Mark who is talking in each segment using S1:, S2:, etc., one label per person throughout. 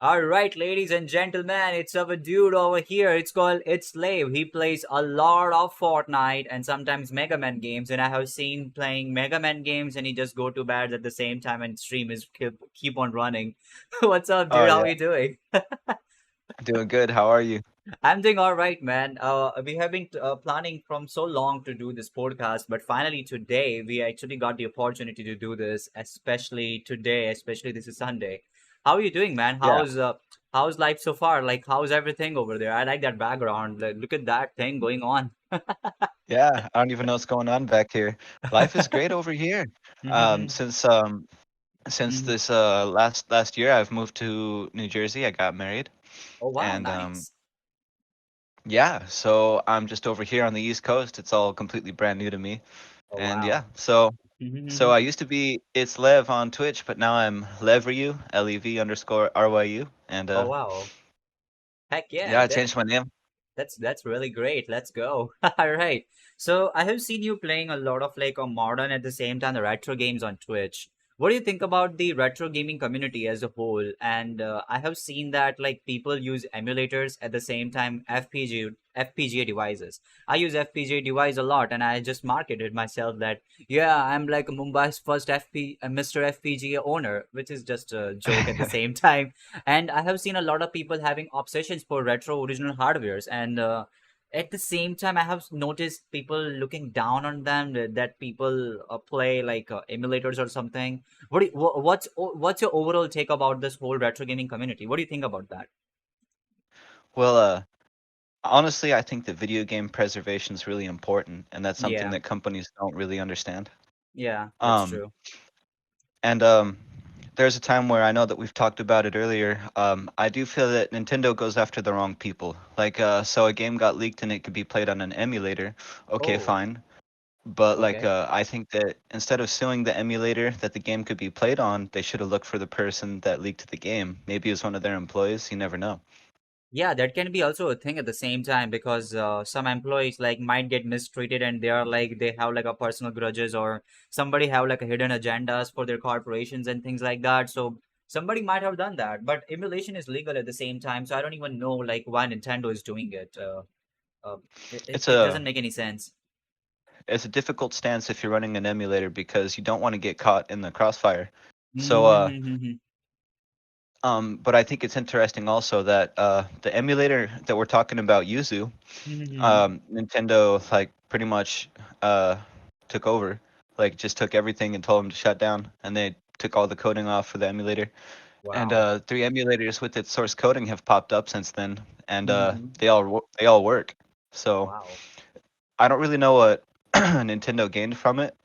S1: All right, ladies and gentlemen, it's our dude over here. It's called It's Slave. He plays a lot of Fortnite and sometimes Mega Man games, and I have seen playing Mega Man games, and he just go to bed at the same time, and stream is keep on running. What's up,
S2: Oh
S1: dude? How
S2: yeah,
S1: are you doing?
S2: doing good. How are you?
S1: I'm doing all right, man. We have been planning from so long to do this podcast, but finally today we actually got the opportunity to do this, especially today, especially this is Sunday. How are you doing, man?
S2: Yeah,
S1: How's life so far? Like, how's everything over there? I like that background. Like, look at that thing going on.
S2: yeah. I don't even know what's going on back here. Life is great over here. Um,
S1: Mhm,
S2: since um, since
S1: mhm.
S2: this last year, I've moved to New Jersey. I got married,
S1: Oh wow,
S2: and
S1: nice.
S2: yeah. So I'm just over here on the East Coast. It's all completely brand new to me,
S1: Oh
S2: and
S1: wow.
S2: yeah. So
S1: Mhm.
S2: I used to be It's Lev on Twitch, but now I'm Levryu, Lev_RYU, and
S1: Oh wow. Heck
S2: yeah,
S1: yeah.
S2: I changed my name.
S1: That's really great. Let's go. All right. So I have seen you playing a lot of like a modern at the same time the retro games on Twitch. What do you think about the retro gaming community as a whole? And I have seen that like people use emulators at the same time FPGA devices. I use FPGA device a lot, and I just marketed myself that yeah, I'm like Mumbai's first Mr. FPGA owner, which is just a joke at the same time. And I have seen a lot of people having obsessions for retro original hardwares, and at the same time I have noticed people looking down on them, that people play like emulators or something. What's your overall take about this whole retro gaming community? What do you think about that?
S2: Well, honestly, I think that video game preservation is really important, and that's something
S1: Yeah,
S2: that companies don't really understand.
S1: yeah, that's
S2: Um,
S1: true.
S2: and there's a time where I know that we've talked about it earlier. I do feel that Nintendo goes after the wrong people. Like, so a game got leaked and it could be played on an emulator. Okay,
S1: Oh,
S2: fine. But like,
S1: okay.
S2: I think that instead of suing the emulator that the game could be played on, they should have looked for the person that leaked the game. Maybe it was one of their employees. You never know.
S1: Yeah, that can be also a thing at the same time, because some employees like might get mistreated, and they are like they have like a personal grudges, or somebody have like a hidden agendas for their corporations and things like that. So somebody might have done that, but emulation is legal at the same time. So I don't even know like why Nintendo is doing it. Uh,
S2: It's
S1: it
S2: a
S1: doesn't make any sense.
S2: it's a difficult stance if you're running an emulator because you don't want to get caught in the crossfire. So but I think it's interesting also that the emulator that we're talking about, Yuzu, Nintendo like pretty much uh, took over, like just took everything and told them to shut down, and they took all the coding off for the emulator. And
S1: Wow.
S2: three emulators with its source coding have popped up since then, and
S1: Hmm.
S2: they all work. So
S1: Wow.
S2: I don't really know what Nintendo gained from it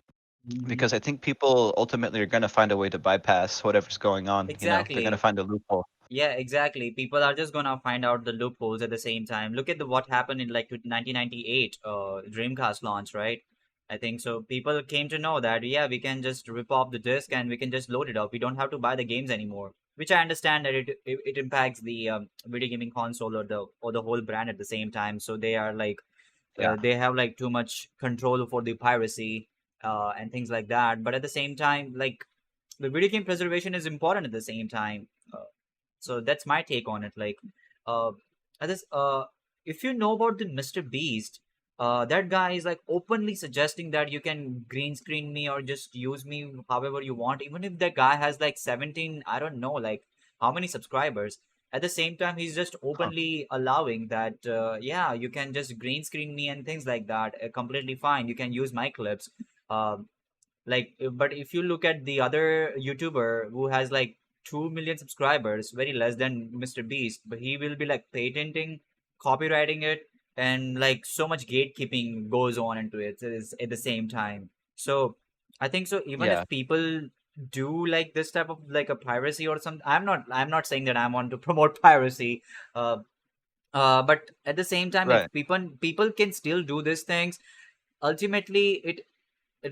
S1: Hmm.
S2: because I think people ultimately are going to find a way to bypass whatever's going on. They're going to
S1: Exactly.
S2: find a loophole.
S1: Yeah, exactly. People are just gonna find out the loopholes at the same time. Look at the what happened in like 1998 Dreamcast launch, right? I think so. People came to know that yeah, we can just rip off the disc and we can just load it up. We don't have to buy the games anymore. Which I understand that it impacts the video gaming console or the whole brand at the same time. So they are like
S2: Yeah.
S1: they have like too much control for the piracy and things like that. But at the same time, like the video game preservation is important at the same time. So that's my take on it. Like, uh, this, if you know about the Mr. Beast, that guy is like openly suggesting that you can green screen me or just use me however you want, even if that guy has like 17, I don't know, like how many subscribers. At the same time, he's just
S2: Huh.
S1: openly allowing that, yeah, you can just green screen me and things like that. Completely fine. You can use my clips. Um, but if you look at the other YouTuber who has like 2 million subscribers, very less than Mr. Beast, but he will be like patenting, copywriting it, and like so much gatekeeping goes on into it is at the same time. So I think so even
S2: Yeah.
S1: if people do like this type of like a piracy or something, I'm not saying that I want to promote piracy. uh but at the same time, if
S2: Right.
S1: people can still do these things, ultimately it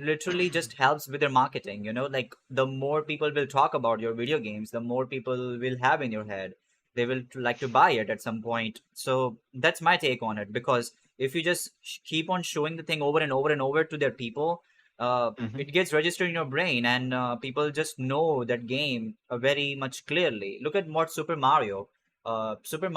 S1: literally just helps with their marketing, like the more people will talk about your video games, the more people will have in your head, they will like to buy it at some point. So that's my take on it, because if you just keep on showing the thing over and over and over to their people,
S2: Hmm.
S1: it gets registered in your brain, and people just know that game very much clearly. Look at what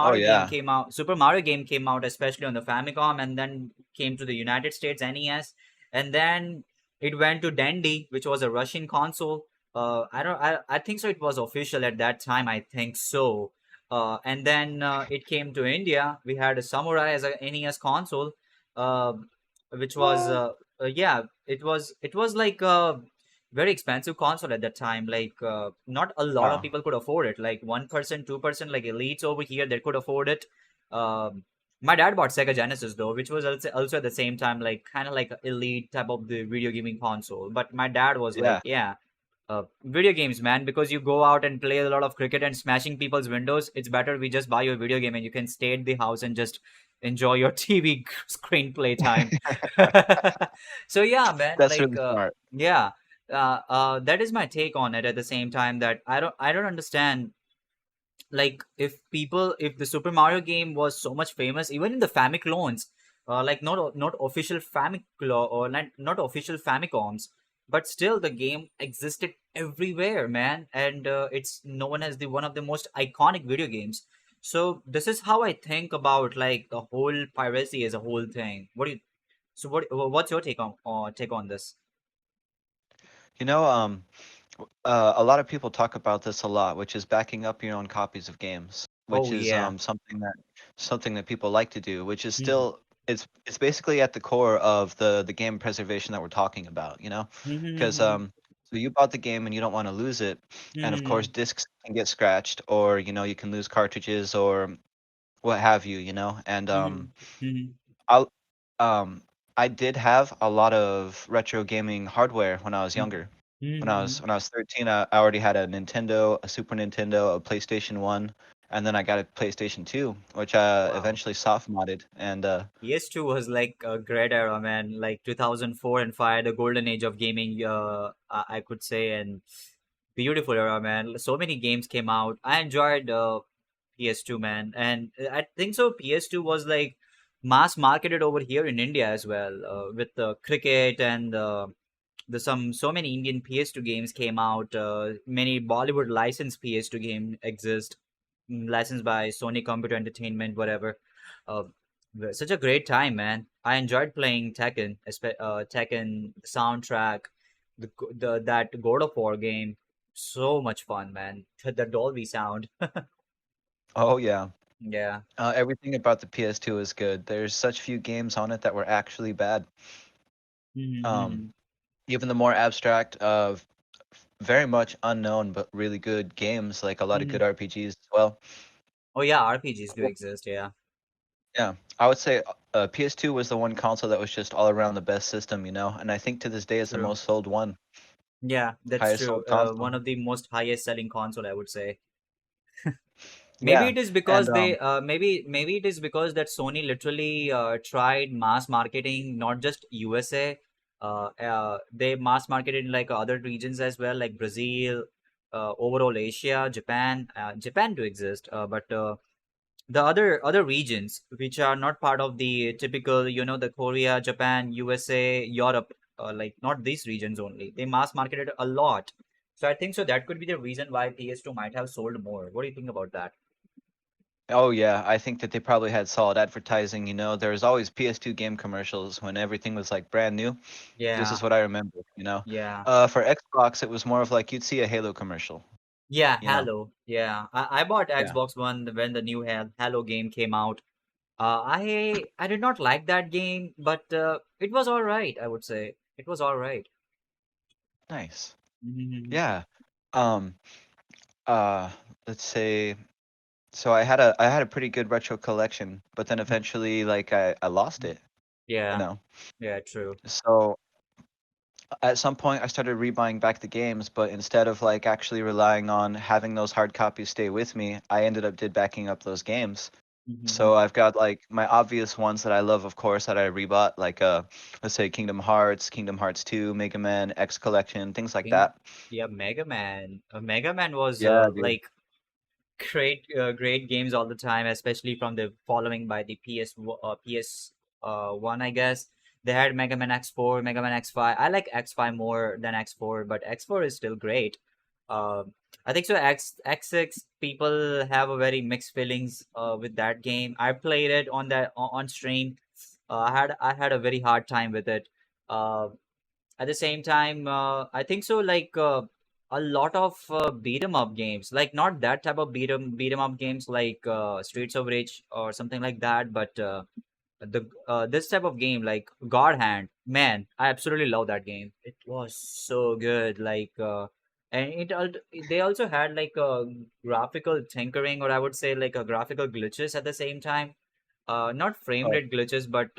S2: Oh yeah,
S1: Super Mario game came out, especially on the Famicom, and then came to the United States NES, and then it went to Dendy, which was a Russian console. I think so. It was official at that time. I think so. And then it came to India. We had a Samurai as a NES console, uh, which was
S2: what?
S1: yeah, it was like a very expensive console at that time. Like not a lot of
S2: Wow.
S1: people could afford it. Like 1%, 2%, like elites over here, they could afford it. My dad bought Sega Genesis though, which was also at the same time like kind of like a elite type of the video gaming console. But my dad was like,
S2: Yeah.
S1: yeah, video games, man, because you go out and play a lot of cricket and smashing people's windows. It's better we just buy you a video game and you can stay at the house and just enjoy your TV screenplay time. So yeah, man,
S2: That's
S1: like
S2: really smart.
S1: yeah, that is my take on it. At the same time, that I don't understand, like if the Super Mario game was so much famous, even in the Famiclones, like not official Famiclo or not official Famicoms, but still the game existed everywhere, man, and it's known as the one of the most iconic video games. So this is how I think about like the whole piracy as a whole thing. What's your take on this?
S2: You know, a lot of people talk about this a lot, which is backing up your own copies of games, which
S1: Oh
S2: is
S1: yeah.
S2: something that people like to do, which is
S1: Hmm.
S2: still it's basically at the core of the game preservation that we're talking about, you know? Because
S1: Hmm.
S2: so you bought the game and you don't want to lose it, and of course
S1: Hmm.
S2: discs can get scratched, or you know you can lose cartridges or what have you, you know? And
S1: Hmm. Hmm.
S2: I'll I did have a lot of retro gaming hardware when I was younger.
S1: Hmm.
S2: When I was 13, I already had a Nintendo, a Super Nintendo, a PlayStation 1, and then I got a PlayStation 2, which I
S1: Wow.
S2: eventually soft modded. And
S1: PS2 was like a great era, man. Like 2004 and 5, the golden age of gaming, I could say, and beautiful era, man. So many games came out. I enjoyed PS2, man, and I think so. PS2 was like mass marketed over here in India as well, with the cricket and the some so many Indian PS2 games came out. Many Bollywood licensed PS2 game exist, licensed by Sony Computer Entertainment, whatever. Uh, Such a great time, man. I enjoyed playing Tekken, Tekken the soundtrack, the that God of War game. So much fun, man. The Dolby sound.
S2: oh yeah,
S1: Yeah.
S2: everything about the PS2 is good. There's such few games on it that were actually bad. Um,
S1: Mm-hmm.
S2: Even the more abstract, very much unknown but really good games, like a lot of
S1: Hmm.
S2: good RPGs as well.
S1: Oh yeah, RPGs do exist. Yeah.
S2: Yeah, I would say PS2 was the one console that was just all around the best system, you know, and I think to this day it's the
S1: True.
S2: most sold one,
S1: Yeah, that's
S2: highest
S1: true.
S2: sold console.
S1: One of the most highest selling console, I would say. Maybe
S2: Yeah,
S1: it is
S2: and
S1: because they maybe it is because that Sony literally tried mass marketing, not just USA. They mass marketed in like other regions as well, like Brazil, overall Asia, Japan. Japan do exist, but the other regions which are not part of the typical, the Korea, Japan, USA, Europe, like not these regions only. They mass marketed a lot. So I think so that could be the reason why PS2 might have sold more. What do you think about that?
S2: oh yeah, I think that they probably had solid advertising, you know. There was always PS2 game commercials when everything was like brand new. This
S1: Yeah,
S2: is what I remember, you know.
S1: yeah,
S2: For Xbox, it was more of like you'd see a Halo commercial,
S1: yeah.
S2: you know.
S1: Halo. Yeah, I bought
S2: Yeah.
S1: Xbox One when the new Halo game came out. I did not like that game, but it was all right. I would say it was all right.
S2: Nice.
S1: Mm-hmm.
S2: Yeah. Um uh let's say so I had a pretty good retro collection, but then eventually like I lost it, you
S1: Yeah,
S2: know.
S1: yeah, true.
S2: So at some point I started rebuying back the games, but instead of like actually relying on having those hard copies stay with me, I ended up did backing up those games.
S1: Mm-hmm.
S2: So I've got like my obvious ones that I love, of course, that I rebought, like let's say Kingdom Hearts 2, Mega Man, X Collection, things like
S1: King,
S2: that.
S1: yeah, Mega Man. Mega Man was
S2: Yeah, dude.
S1: like great games all the time, especially from the following by the PS one, I guess. They had Mega Man X4, Mega Man X5. I like X5 more than X4, but X4 is still great. Uh, I think so. X6 people have a very mixed feelings with that game. I played it on on stream. I had a very hard time with it. Uh, at the same time, I think so. A lot of beat 'em up games, like not that type of beat 'em up games like Streets of Rage or something like that, but the this type of game like God Hand, man, I absolutely love that game. It was so good. And they also had like a graphical tinkering, or I would say like a graphical glitches at the same time. Not frame
S2: Oh,
S1: rate glitches, but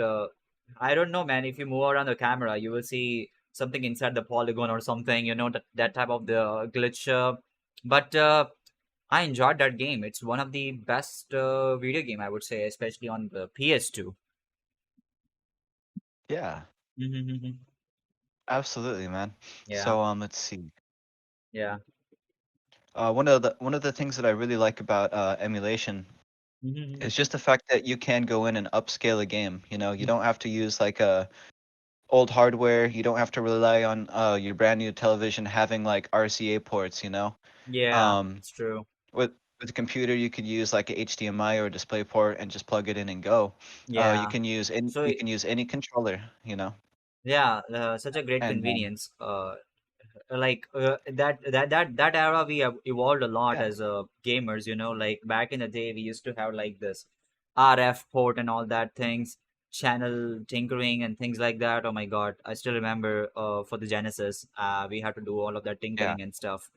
S1: I don't know, man. If you move around the camera, you will see something inside the polygon or something. You know that type of the glitch. But I enjoyed that game. It's one of the best video game I would say, especially on the PS2.
S2: yeah,
S1: Mm-hmm.
S2: absolutely, man.
S1: Yeah.
S2: So let's see.
S1: Yeah.
S2: One of the things that I really like about emulation
S1: Mm-hmm.
S2: is just the fact that you can go in and upscale a game. You don't have to use like a old hardware. You don't have to rely on your brand new television having like RCA ports.
S1: Yeah,
S2: Um,
S1: it's true.
S2: with with a computer, you could use like a HDMI or a display port and just plug it in and go.
S1: Yeah. So
S2: You can use any controller.
S1: yeah, such a great
S2: And
S1: convenience. That era we have evolved a lot
S2: yeah,
S1: as gamers. Like back in the day, we used to have like this RF port and all that things, channel tinkering and things like that. Oh my God, I still remember for the Genesis, we had to do all of that
S2: yeah.
S1: tinkering and stuff.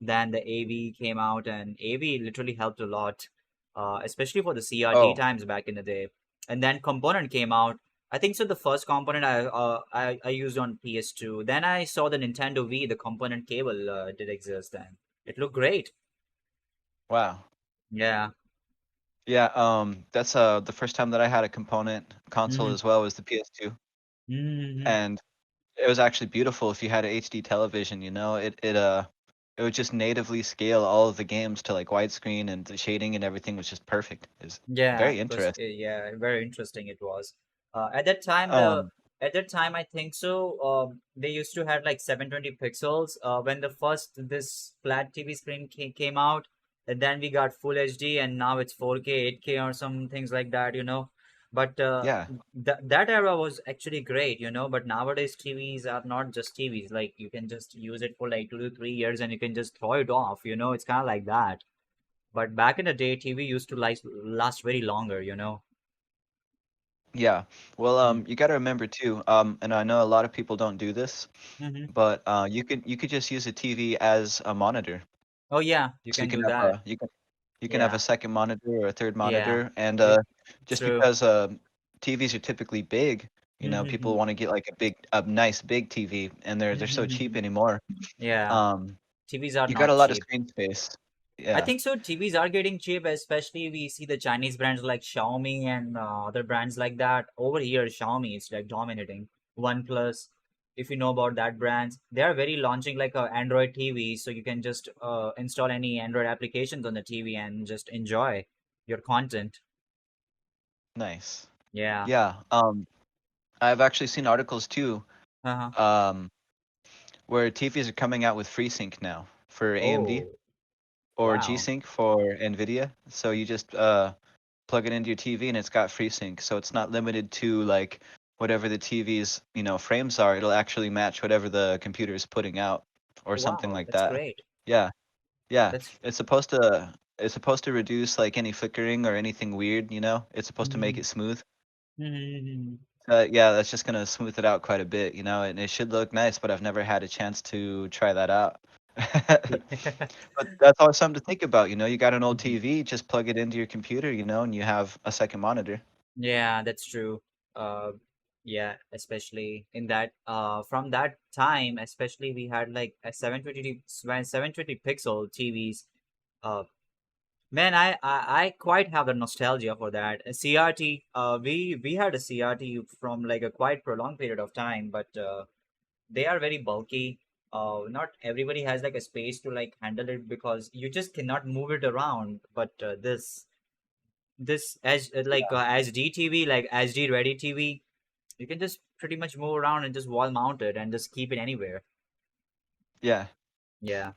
S1: Then the AV came out, and AV literally helped a lot, especially for the CRT
S2: Oh,
S1: times back in the day. And then component came out. I think so. The first component I used on PS2. Then I saw the Nintendo Wii. The component cable did exist, and it looked great.
S2: wow.
S1: Yeah.
S2: Yeah, that's the first time that I had a component console
S1: Mm-hmm.
S2: as well was the PS2,
S1: Mm-hmm.
S2: and it was actually beautiful if you had an HD television. It would just natively scale all of the games to like widescreen, and the shading and everything was just perfect. It's
S1: Yeah,
S2: very
S1: it was
S2: interesting.
S1: yeah, very interesting it was. At that time
S2: Um,
S1: I think so they used to have like 720 pixels when the first this flat TV screen came out, and then we got full HD, and now it's 4K, 8K or some things like that. But
S2: yeah,
S1: that era was actually great, but nowadays TVs are not just TVs. Like you can just use it for like 2 to 3 years and you can just throw it off, it's kind of like that. But back in the day, TV used to last very longer.
S2: yeah. Well,
S1: Mm.
S2: you got to remember too. And I know a lot of people don't do this,
S1: Hmm.
S2: but you could just use a TV as a monitor.
S1: Oh yeah, you
S2: So you
S1: can
S2: can
S1: do
S2: have
S1: that.
S2: you can have a
S1: Yeah,
S2: second monitor or a third
S1: yeah,
S2: monitor, and
S1: it
S2: just
S1: true.
S2: because TVs are typically big, people
S1: Hmm.
S2: want to get like a nice big TV, and they're so cheap
S1: Hmm.
S2: anymore.
S1: Yeah,
S2: Um,
S1: TVs are
S2: you got a
S1: not
S2: lot of
S1: cheap.
S2: screen space.
S1: I
S2: Yeah,
S1: think so. TVs are getting cheap, especially we see the Chinese brands like Xiaomi and other brands like that. Over here, Xiaomi is like dominating. OnePlus, if you know about that brands, they are very launching like a Android TV, so you can just install any Android applications on the TV and just enjoy your content.
S2: nice.
S1: Yeah.
S2: Yeah. I've actually seen articles too,
S1: Uh-huh.
S2: um, where TVs are coming out with FreeSync now for AMD
S1: Oh,
S2: or
S1: wow.
S2: G-Sync for NVIDIA. So you just plug it into your TV and it's got FreeSync. So it's not limited to like whatever the TV's, frames are. It'll actually match whatever the computer is putting out or something
S1: Wow,
S2: like
S1: that's
S2: that.
S1: great.
S2: Yeah. Yeah.
S1: That's
S2: It's supposed to reduce like any flickering or anything weird. It's supposed to make
S1: mm-hmm.
S2: it smooth.
S1: Mm-hmm.
S2: Yeah, that's just gonna smooth it out quite a bit, and it should look nice, but I've never had a chance to try that out. But that's always something to think about. You got an old
S1: Mhm.
S2: TV, just plug it into your computer, and you have a second monitor.
S1: Yeah, that's true. Uh, yeah, especially in that from that time, especially we had like a 720 pixel TVs. Uh, man, I quite have the nostalgia for that. A CRT, we had a CRT from like a quite prolonged period of time, but they are very bulky. Not everybody has like a space to like handle it because you just cannot move it around. But this as like HD TV, like HD ready TV, You can just pretty much move around and just wall mount it and just keep it anywhere.
S2: Yeah.
S1: Yeah.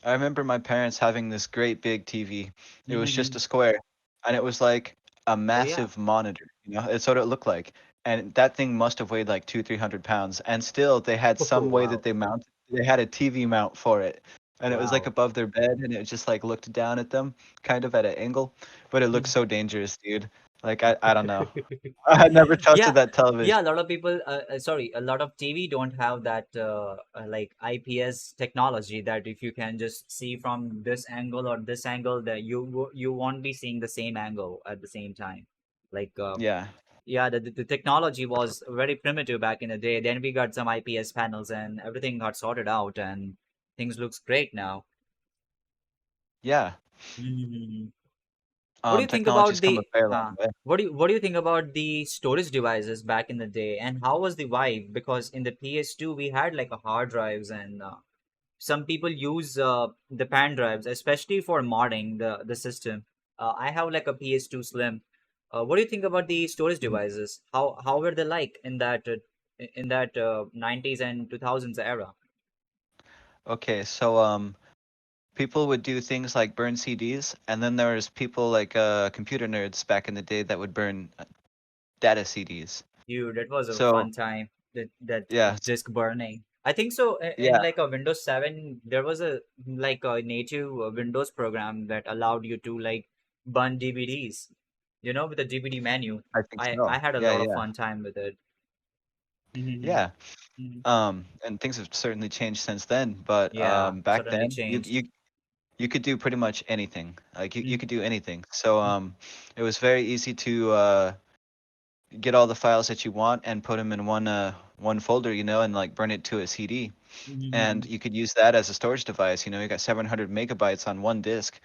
S2: I remember my parents having this great big TV. It was just
S1: Hmm.
S2: a square, and it was like a
S1: Oh yeah.
S2: massive monitor. It's what it looked like. And that thing must have weighed like 300 pounds. And still, they had
S1: Oh
S2: some way that
S1: wow.
S2: they mounted. They had a TV mount for it, and it was like
S1: Wow.
S2: above their bed, and it just like looked down at them, kind of at an angle. But it looked
S1: Mhm.
S2: so dangerous, dude. Like I don't know. I never trusted
S1: Yeah,
S2: that television.
S1: yeah. A lot of people, sorry, a lot of TV don't have that like IPS technology that if you can just see from this angle or this angle, that you won't be seeing the same angle at the same time. Like
S2: Yeah.
S1: yeah, the technology was very primitive back in the day. Then we got some IPS panels and everything got sorted out and things looks great now.
S2: Yeah.
S1: Mhm. What do you think
S2: Technology's
S1: about
S2: come a
S1: the
S2: very long way.
S1: what do you think about the storage devices back in the day, and how was the vibe? Because in the PS2 we had like a hard drives, and some people use the pan drives, especially for modding the system. I have like a PS2 Slim. What do you think about the storage
S2: Mhm.
S1: devices? How were they like in that 90s and 2000s era?
S2: Okay, so people would do things like burn CDs, and then there was people like computer nerds back in the day that would burn data CDs.
S1: Dude, that was a
S2: So
S1: fun time. That
S2: yeah,
S1: disk burning. I think so. In
S2: yeah,
S1: like a Windows 7, there was a like a native Windows program that allowed you to like burn DVDs. You know, with the DVD menu.
S2: I think
S1: I
S2: so.
S1: had a
S2: Yeah,
S1: lot of
S2: yeah,
S1: fun time with it. Mm-hmm.
S2: yeah. And things have certainly changed since then, but
S1: Yeah,
S2: back
S1: certainly
S2: then
S1: changed.
S2: you could do pretty much anything. Like you
S1: Mm-hmm.
S2: could do anything. So it was very easy to get all the files that you want and put them in one folder, and like burn it to a CD. And
S1: Mm-hmm.
S2: you could use that as a storage device. You got 700 megabytes on one disk.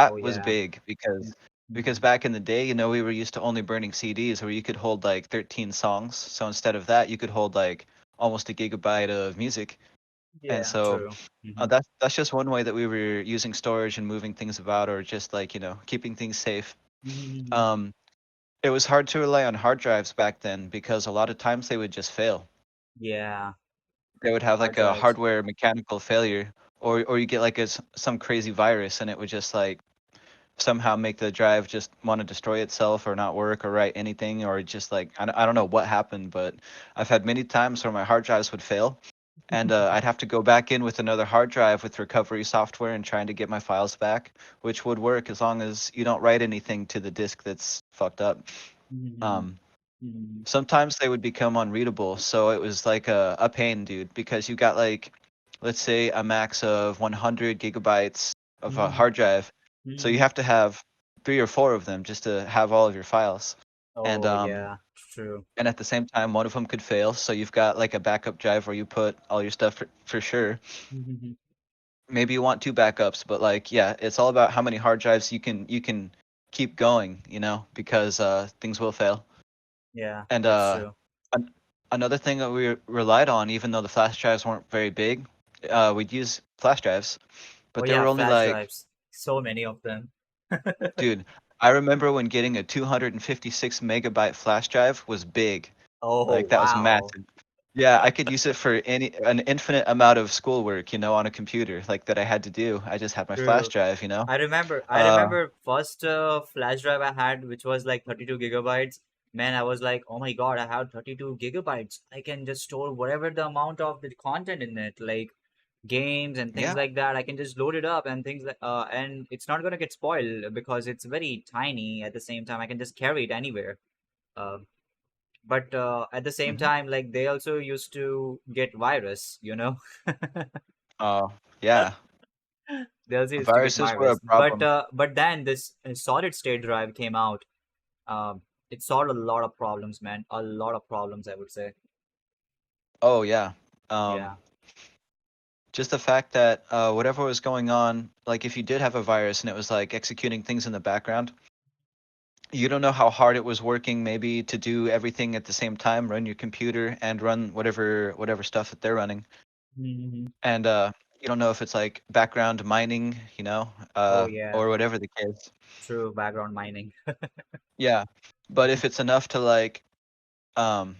S1: Oh
S2: That was
S1: yeah.
S2: big because
S1: Mm-hmm.
S2: back in the day, we were used to only burning CDs where you could hold like 13 songs. So instead of that, you could hold like almost a gigabyte of music. And
S1: Yeah,
S2: so
S1: true. Mm-hmm.
S2: that's just one way that we were using storage and moving things about, or just like keeping things safe.
S1: Mm-hmm.
S2: Um, it was hard to rely on hard drives back then because a lot of times they would just fail.
S1: Yeah,
S2: They would have
S1: hard
S2: like a
S1: drives.
S2: hardware mechanical failure, or you get like some crazy virus, and it would just like somehow make the drive just want to destroy itself or not work or write anything, or just like I don't know what happened, but I've had many times where my hard drives would fail, and I'd have to go back in with another hard drive with recovery software and trying to get my files back, which would work as long as you don't write anything to the disk that's fucked up.
S1: Mm-hmm.
S2: um
S1: Mm-hmm.
S2: Sometimes they would become unreadable, so it was like a pain, dude, because you got like, let's say, a max of 100 gigabytes of a
S1: Mm-hmm.
S2: hard drive, so you
S1: Mm-hmm.
S2: have to have three or four of them just to have all of your files. and
S1: Oh
S2: um
S1: yeah, true.
S2: and at the same time, one of them could fail, so you've got like a backup drive where you put all your stuff for sure.
S1: Mm-hmm.
S2: Maybe you want two backups, but like, yeah, it's all about how many hard drives you can keep going, because things will fail.
S1: Yeah,
S2: And
S1: that's true.
S2: an- another thing that we relied on, even though the flash drives weren't very big, we'd use flash drives,
S1: Oh
S2: but they
S1: yeah,
S2: were only
S1: flash
S2: like,
S1: drives. So many of them.
S2: dude, I remember when getting a 256 megabyte flash drive was big.
S1: Oh
S2: Like that was
S1: wow.
S2: massive. Yeah, I could use it for an infinite amount of schoolwork, on a computer like that I had to do. I just had my flash
S1: True.
S2: drive.
S1: I
S2: Uh,
S1: remember first flash drive I had, which was like 32 gigabytes. Man, I was like, oh my God, I have 32 gigabytes. I can just store whatever the amount of the content in it, like games and things
S2: yeah.
S1: like that. I can just load it up and things like, and it's not gonna get spoiled because it's very tiny. At the same time, I can just carry it anywhere. Uh, but at the same
S2: hmm
S1: time, like they also used to get virus, you know.
S2: Uh, yeah.
S1: They also used to get
S2: Viruses were a
S1: virus,
S2: problem.
S1: but then this solid state drive came out. It solved a lot of problems, man, a lot of problems, I would say.
S2: Oh yeah. Um,
S1: Yeah.
S2: just the fact that whatever was going on, like if you did have a virus and it was like executing things in the background, you don't know how hard it was working maybe to do everything at the same time, run your computer and run whatever stuff that they're running.
S1: Hmm.
S2: And you don't know if it's like background mining,
S1: Oh yeah,
S2: or whatever the case.
S1: true, background mining.
S2: Yeah. But if it's enough to like um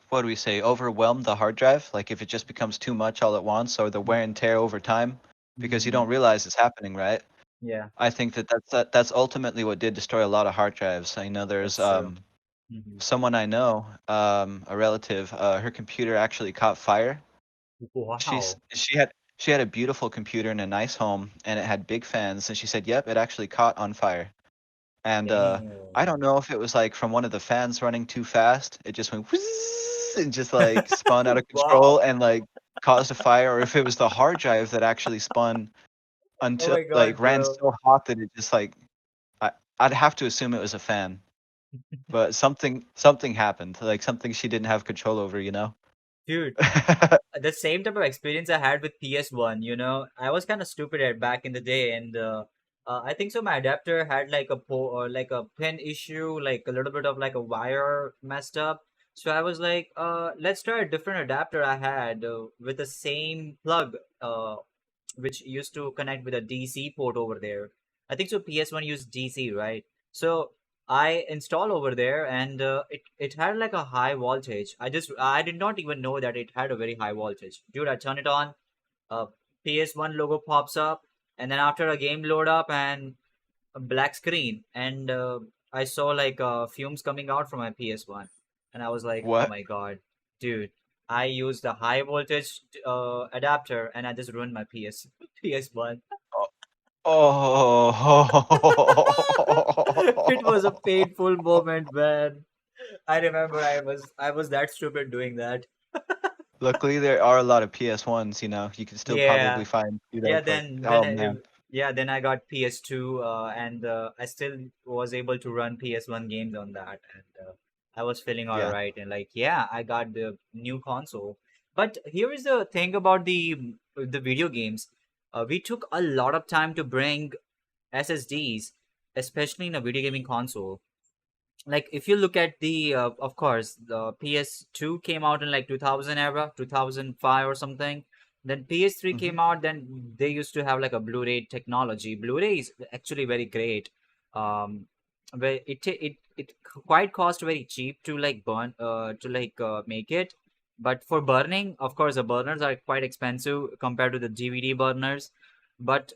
S2: what do we say, overwhelm the hard drive, like if it just becomes too much all at once, or the wear and tear over time, because you
S1: Mm-hmm.
S2: don't realize it's happening, right?
S1: Yeah,
S2: I think that's ultimately what did destroy a lot of hard drives. I know there's
S1: that's true. Mm-hmm.
S2: someone I know, a relative, her computer actually caught fire.
S1: Wow.
S2: She had a beautiful computer in a nice home, and it had big fans, and she said, "Yep, it actually caught on fire." And I
S1: Damn.
S2: don't know if it was like from one of the fans running too fast. It just went whizzz and just like spun out of control
S1: Wow.
S2: and like caused a fire, or if it was the hard drive that actually spun
S1: Oh
S2: until
S1: my
S2: like
S1: God,
S2: ran
S1: bro.
S2: so hot that it just like I, I'd have to assume it was a fan, but something happened, like something she didn't have control over, you know?
S1: Dude, the same type of experience I had with PS1, I was kind of stupid at back in the day, and I think so. My adapter had like like a pin issue, like a little bit of like a wire messed up. So I was like, let's try a different adapter I had with the same plug, which used to connect with a DC port over there. I think so. PS1 used DC, right? So I install over there, and it had like a high voltage. I did not even know that it had a very high voltage. Dude, I turn it on, uh, PS1 logo pops up, and then after a game load up and a black screen, and I saw like fumes coming out from my PS1, and I was like, oh
S2: What?
S1: my god, dude. I used the high voltage adapter, and I just ruined my PS1. It was a
S2: Oh.
S1: painful moment, man. I remember I was that stupid doing that.
S2: Luckily, there are a lot of PS1s, you know. You can still probably
S1: Yeah.
S2: find, you know,
S1: Yeah,
S2: but
S1: then
S2: oh man.
S1: then I got PS2, and I still was able to run PS1 games on that, and I was feeling all
S2: Yeah.
S1: right, and like, yeah, I got the new console. But here is the thing about the video games. We took a lot of time to bring SSDs, especially in a video gaming console. Like if you look at the of course the PS2 came out in like 2000 era, 2005 or something. Then PS3
S2: Hmm.
S1: came out, then they used to have like a Blu-ray technology. Blu-ray is actually very great. But it quite cost very cheap to like burn to like make it. But for burning, of course, the burners are quite expensive compared to the DVD burners. But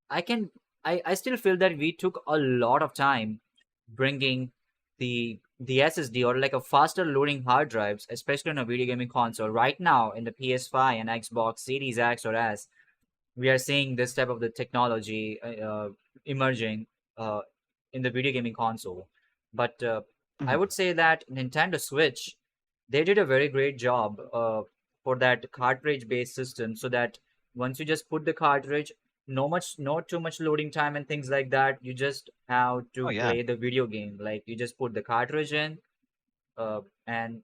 S1: I can I still feel that we took a lot of time bringing the SSD or like a faster loading hard drives, especially on a video gaming console. Right now in the PS5 and Xbox Series X or S, we are seeing this type of the technology emerging uh, in the video gaming console. But I
S2: Hmm.
S1: would say that Nintendo Switch, they did a very great job for that cartridge based system, so that once you just put the cartridge, not too much loading time and things like that. You just have
S2: Oh
S1: to
S2: yeah.
S1: play the video game. Like you just put the cartridge in, and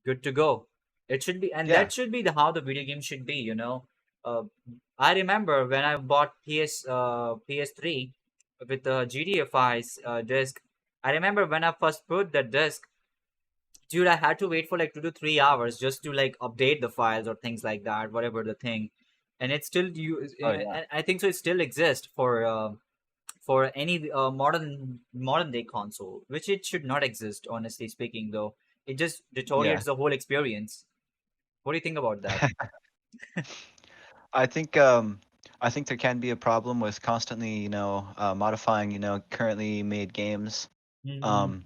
S1: good to go. It should be, and
S2: Yeah.
S1: that should be the how the video game should be. Uh, I remember when I bought PS3 with the GTA 5 disc. I remember when I first put the disc, dude, I had to wait for like 2 to 3 hours just to like update the files or things like that, whatever the thing. And it's still you,
S2: Oh yeah.
S1: and I think so. It still exists for any modern day console, which it should not exist, honestly speaking. Though it just
S2: Yeah.
S1: deteriorates the whole experience. What do you think about that?
S2: I think I think there can be a problem with constantly, you know, modifying, you know, currently made games.
S1: Mm-hmm.
S2: Um,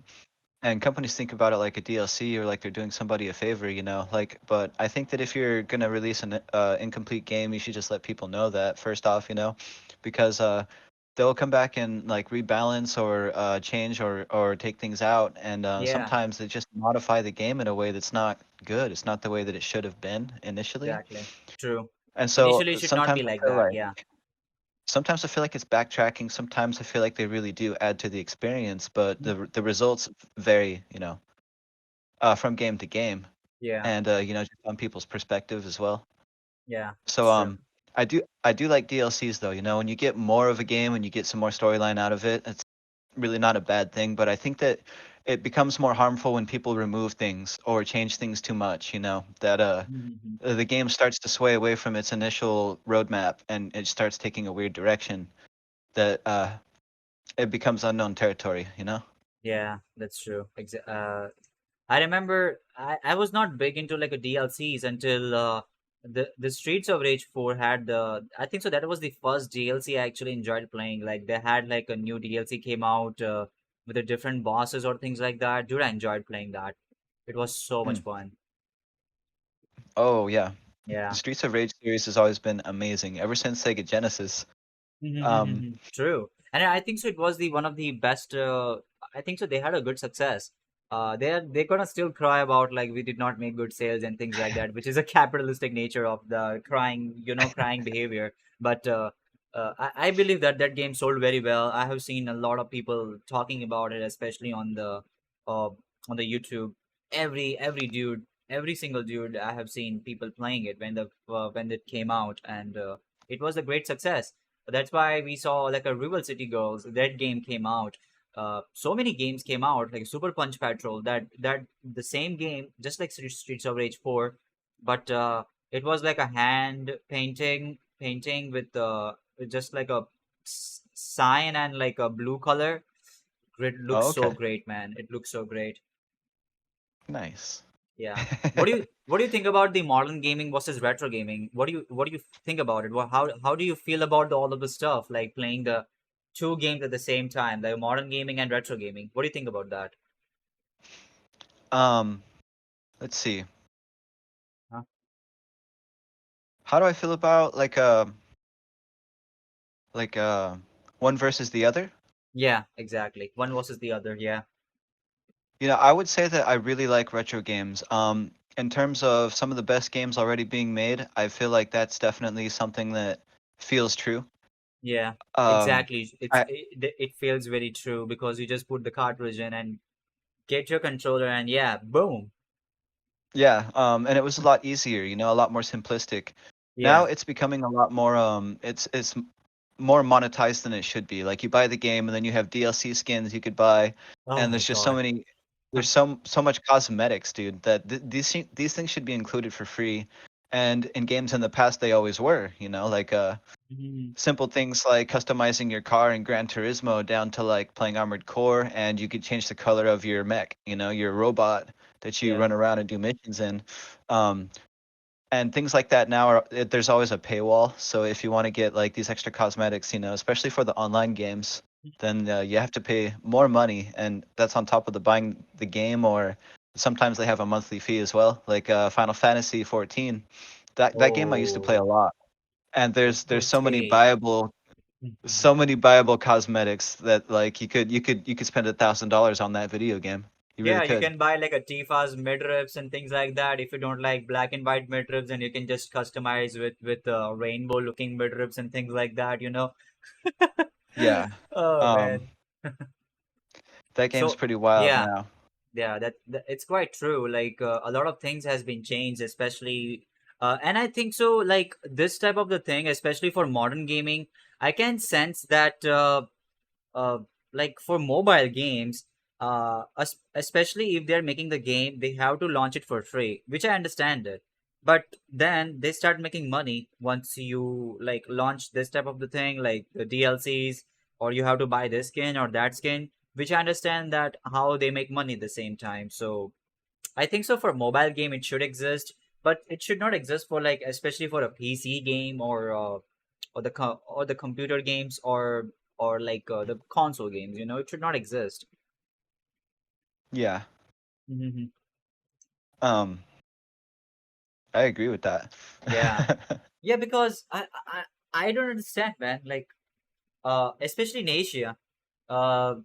S2: and companies think about it like a DLC or like they're doing somebody a favor, you know. Like, but I think that if you're gonna release an incomplete game, you should just let people know that first off, you know, because they'll come back and like rebalance or change or take things out, and
S1: Yeah,
S2: sometimes they just modify the game in a way that's not good. It's not the way that it should have been initially.
S1: exactly. True.
S2: And so
S1: Initially, it should not be like that. Yeah.
S2: sometimes I feel like it's backtracking. Sometimes I feel like they really do add to the experience, but
S1: Mhm.
S2: the results vary, you know, from game to game,
S1: Yeah.
S2: and you know, just on people's perspective as well.
S1: Yeah.
S2: So
S1: It's true.
S2: I do like DLCs though. You know, when you get more of a game and you get some more storyline out of it, it's really not a bad thing. But I think that it becomes more harmful when people remove things or change things too much. You know, that
S1: Mm-hmm.
S2: the game starts to sway away from its initial roadmap and it starts taking a weird direction that it becomes unknown territory, you know?
S1: Yeah, that's true. I remember I was not big into like a DLCs until the Streets of Rage 4 had the I think so that was the first DLC I actually enjoyed playing. Like they had like a new DLC came out with the different bosses or things like that. Dude, I enjoyed playing that. It was so
S2: Hmm.
S1: much fun.
S2: Oh yeah, the
S1: Yeah.
S2: Streets of Rage series has always been amazing ever since Sega Genesis. Um,
S1: True, and I think so. It was the one of the best. I think so. They had a good success. They're gonna still cry about like we did not make good sales and things like that, which is a capitalistic nature of the crying, crying behavior. But I believe that that game sold very well. I have seen a lot of people talking about it, especially uh, on the YouTube. Every dude, every single dude, I have seen people playing it when it came out, and it was a great success. That's why we saw like a Rival City Girls. That game came out. So many games came out, like Super Punch Patrol. That the same game, just like Streets of Rage 4, but it was like a hand painting with just like a cyan and like a blue color. It looks
S2: oh,
S1: so
S2: okay,
S1: great, man. It looks so great.
S2: nice.
S1: Yeah. What do you think about the modern gaming versus retro gaming? What do you think about it? How do you feel about all of the stuff like playing the two games at the same time, like modern gaming and retro gaming? What do you think about that?
S2: um, let's see.
S1: Huh?
S2: How do I feel about like one versus the other?
S1: Yeah, exactly. One versus the other. Yeah.
S2: You know, I would say that I really like retro games. In terms of some of the best games already being made, I feel like that's definitely something that feels true.
S1: Yeah.
S2: Um,
S1: Exactly.
S2: I
S1: It feels very true because you just put the cartridge in and get your controller and yeah, boom.
S2: Yeah, and it was a lot easier, you know, a lot more simplistic. Now
S1: Yeah.
S2: it's becoming a lot more more monetized than it should be. Like you buy the game and then you have DLC skins you could buy,
S1: Oh
S2: and
S1: my
S2: there's just so
S1: God.
S2: many there's so much cosmetics, dude, that these things should be included for free. And in games in the past they always were, you know, like
S1: Mhm.
S2: simple things like customizing your car in Gran Turismo down to like playing Armored Core, and you could change the color of your mech, you know, your robot that you
S1: Yeah.
S2: run around and do missions in. Um, and things like that now there's always a paywall. So if you want to get like these extra cosmetics, you know, especially for the online games, then you have to pay more money, and that's on top of the buying the game, or sometimes they have a monthly fee as well, like Final Fantasy 14. That game I used to play a
S1: Oh,
S2: lot, and there's
S1: okay.
S2: so many buyable cosmetics that like you could spend $1,000 on that video game. You really
S1: Yeah, you
S2: could.
S1: can buy like a Tifa's midriffs and things like that. If you don't like black and white midriffs, and you can just customize with rainbow looking midriffs and things like that.
S2: Yeah.
S1: Oh
S2: Um,
S1: man.
S2: that game's
S1: So
S2: pretty wild
S1: yeah,
S2: now.
S1: yeah, that it's quite true. Like a lot of things has been changed, especially and I think so. Like this type of the thing, especially for modern gaming, I can sense that. Uh, like for mobile games, especially if they're making the game, they have to launch it for free, which I understand it. But then they start making money once you like launch this type of the thing, like the DLCs, or you have to buy this skin or that skin, which I understand that how they make money at the same time. So I think so for mobile game it should exist, but it should not exist for like especially for a PC game or the computer games or like the console games. It should not exist.
S2: Yeah.
S1: Hmm.
S2: Um, I agree with that.
S1: Yeah, yeah, because I don't understand, man. Like especially in Asia, uh,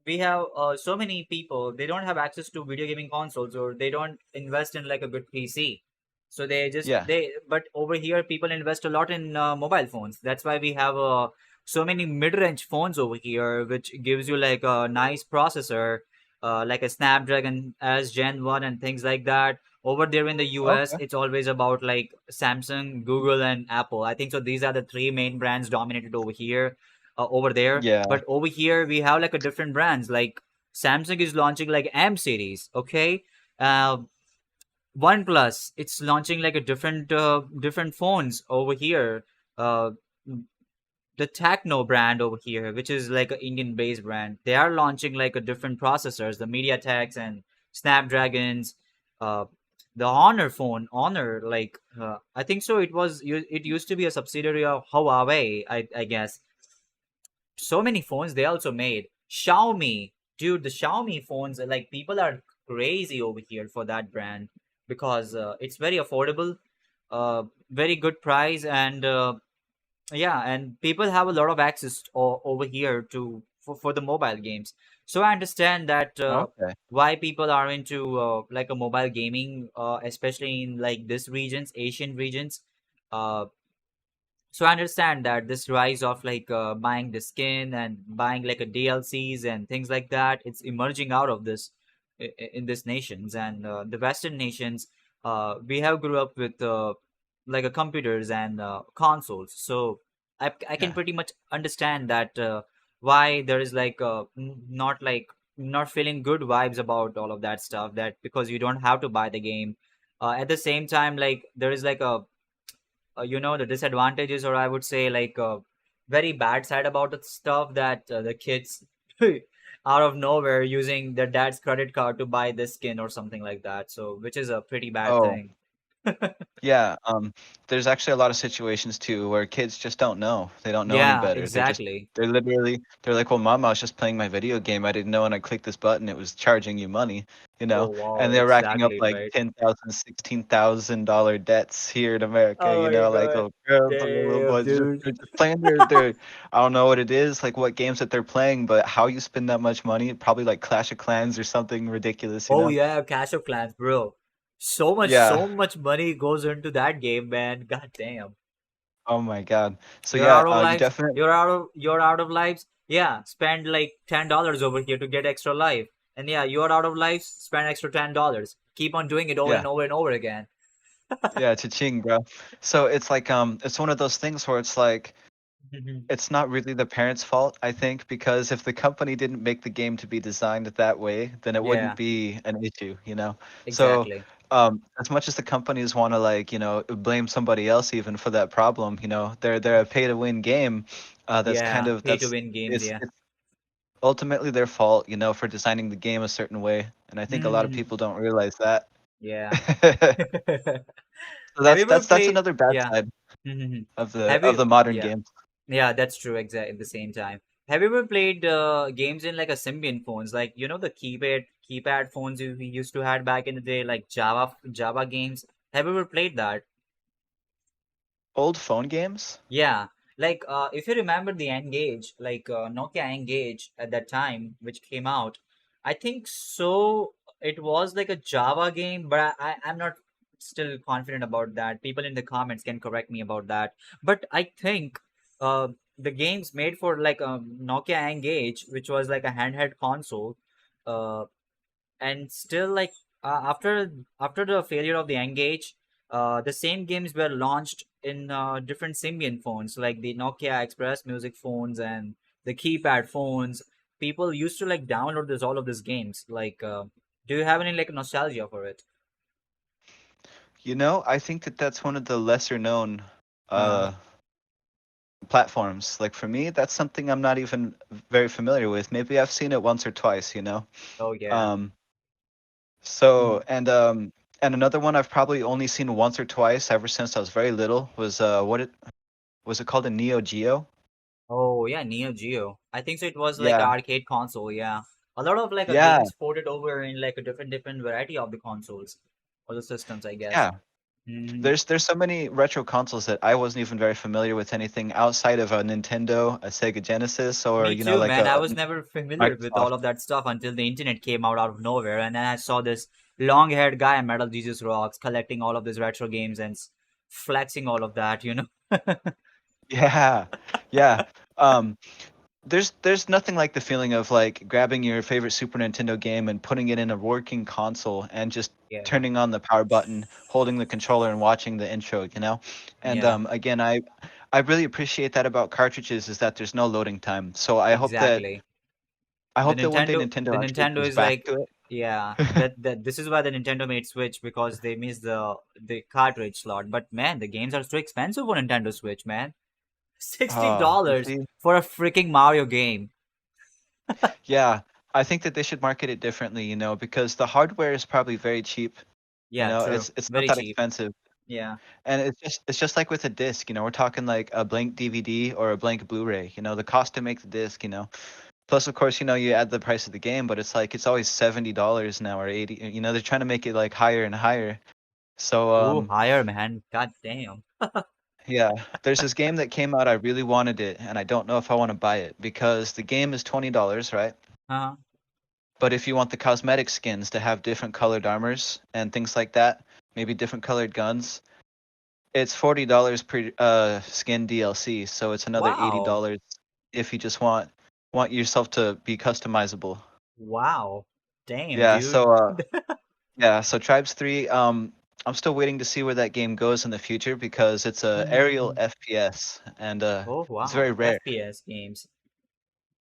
S1: we have so many people they don't have access to video gaming consoles or they don't invest in like a good PC. So they just
S2: Yeah.
S1: they but over here people invest a lot in mobile phones. That's why we have so many mid-range phones over here which gives you like a nice processor, like a Snapdragon as Gen 1 and things like that. Over there in the US
S2: Okay.
S1: it's always about like Samsung, Google and Apple. I think so these are the three main brands dominated over here, over there.
S2: Yeah.
S1: But over here we have like a different brands. Like Samsung is launching like M series, okay. Uh, OnePlus, it's launching like a different phones over here. Uh, the Techno brand over here, which is like an Indian based brand, they are launching like a different processors, the MediaTeks and Snapdragons, uh, the Honor phone, Honor, like I think so. It used to be a subsidiary of Huawei, I guess. So many phones they also made. Xiaomi, dude, the Xiaomi phones, like people are crazy over here for that brand because it's very affordable, very good price, and yeah, and people have a lot of access over here to for the mobile games. So I understand that
S2: Okay.
S1: why people are into like a mobile gaming, especially in like this regions, Asian regions. Uh, so I understand that this rise of like buying the skin and buying like a DLCs and things like that, it's emerging out of this in these nations and the Western nations. We have grew up with like a computers and consoles, so I can
S2: Yeah.
S1: pretty much understand that why there is like not like not feeling good vibes about all of that stuff. That because you don't have to buy the game. At the same time, like there is like a the disadvantages, or I would say like very bad side about the stuff that the kids out of nowhere using their dad's credit card to buy this skin or something like that, so which is a pretty bad
S2: Oh,
S1: thing.
S2: yeah. There's actually a lot of situations too where kids just don't know. They don't know any
S1: Yeah,
S2: better.
S1: exactly.
S2: They're like, well, mom, I was just playing my video game. I didn't know when I clicked this button it was charging you money, you
S1: Oh
S2: know?
S1: wow,
S2: And they're racking up
S1: exactly
S2: like
S1: right.
S2: 10,000, $16,000 debts here in America,
S1: Oh
S2: you
S1: my
S2: know, like
S1: god.
S2: little girls and little
S1: Damn,
S2: boys.
S1: dude.
S2: They're just playing their I don't know what it is, like what games that they're playing, but how you spend that much money, probably like Clash of Clans or something ridiculous, you
S1: Oh
S2: know?
S1: yeah, Clash of Clans, bro.
S2: Yeah.
S1: So much money goes into that game, man. God damn.
S2: Oh my God. So
S1: You're
S2: yeah,
S1: out of
S2: you
S1: lives.
S2: definitely
S1: You're out of lives. Yeah, spend like $10 over here to get extra life. And yeah, you're out of lives. Spend extra $10. Keep on doing it over
S2: yeah.
S1: and over and over again.
S2: Yeah, cha-ching, bro. So it's like it's one of those things where it's like it's not really the parents' fault, I think, because if the company didn't make the game to be designed that way, then it wouldn't
S1: Yeah,
S2: be an issue, you know? So
S1: exactly.
S2: as much as the companies want to like, blame somebody else even for that problem, they're a pay to win game. That's kind
S1: Yeah,
S2: of
S1: pay to
S2: that's
S1: win games.
S2: it's
S1: Yeah.
S2: it's ultimately their fault, for designing the game a certain way. And I think a lot of
S1: Mhm.
S2: people don't realize that.
S1: Yeah.
S2: So
S1: Have you ever
S2: that's
S1: played?
S2: another bad
S1: Yeah.
S2: side
S1: Mhm.
S2: of the
S1: Have
S2: of
S1: you?
S2: the modern
S1: Yeah.
S2: game.
S1: Yeah, that's true. Exactly. At the same time, have you ever played games in like a Symbian phones, like the keypad phones we used to had back in the day, like Java games? Have you ever played that?
S2: Old phone games?
S1: Yeah, like if you remember the Engage, like Nokia Engage at that time, which came out, I think so. It was like a Java game, but I'm not still confident about that. People in the comments can correct me about that. But I think the games made for like Nokia Engage, which was like a handheld console, uh, and still like after the failure of the Engage, the same games were launched in different Symbian phones like the Nokia Express Music phones and the keypad phones. People used to like download this all of these games. Like, do you have any like nostalgia for it?
S2: I think that that's one of the lesser known
S1: Uh,
S2: uh, platforms. Like for me, that's something I'm not even very familiar with. Maybe I've seen it once or twice.
S1: oh yeah.
S2: Um, so
S1: Mhm.
S2: and another one I've probably only seen once or twice ever since I was very little was what it was it called a Neo Geo?
S1: Oh yeah, Neo Geo. I think so. It was like an
S2: Yeah,
S1: arcade console. Yeah, a lot of like a
S2: yeah,
S1: games ported over in like a different variety of the consoles or the systems, I guess.
S2: yeah.
S1: Mhm.
S2: There's so many retro consoles that I wasn't even very familiar with anything outside of a Nintendo, a Sega Genesis, or
S1: Me too,
S2: like
S1: man. I
S2: a
S1: was never familiar with
S2: Microsoft.
S1: all of that stuff until the internet came out of nowhere, and then I saw this long-haired guy, Metal Jesus Rocks, collecting all of these retro games and flexing all of that.
S2: Yeah, yeah. Um, there's nothing like the feeling of like grabbing your favorite Super Nintendo game and putting it in a working console and just
S1: Yeah,
S2: turning on the power button, holding the controller and watching the intro. And
S1: yeah,
S2: again, I really appreciate that about cartridges is that there's no loading time. So
S1: exactly.
S2: I
S1: The
S2: hope that one day
S1: Nintendo, the
S2: Nintendo actually
S1: Nintendo
S2: goes
S1: is
S2: back
S1: like,
S2: to it.
S1: yeah, that this is why the Nintendo made Switch because they missed the cartridge slot. But man, the games are so expensive for Nintendo Switch, man. sixty
S2: Oh, you
S1: dollars
S2: see?
S1: for a freaking Mario game.
S2: Yeah. I think that they should market it differently, because the hardware is probably very cheap.
S1: Yeah, true.
S2: It's not
S1: Very
S2: that
S1: cheap.
S2: expensive.
S1: Yeah.
S2: And it's just like with a disc, we're talking like a blank DVD or a blank Blu-ray, the cost to make the disc, Plus, of course, you add the price of the game, but it's like it's always $70 now or 80. They're trying to make it like higher and higher. So
S1: Ooh, higher, man. God damn.
S2: yeah, there's this game that came out. I really wanted it, and I don't know if I want to buy it because the game is $20, right?
S1: Uh-huh.
S2: But if you want the cosmetic skins to have different colored armors and things like that, maybe different colored guns, it's $40 per skin DLC. So it's another
S1: Wow.
S2: $80 if you just want yourself to be customizable.
S1: Wow. Damn,
S2: Yeah.
S1: dude.
S2: So Tribes 3, I'm still waiting to see where that game goes in the future because it's a aerial
S1: Mhm.
S2: FPS and
S1: Oh,
S2: it's very
S1: wow.
S2: rare.
S1: FPS games.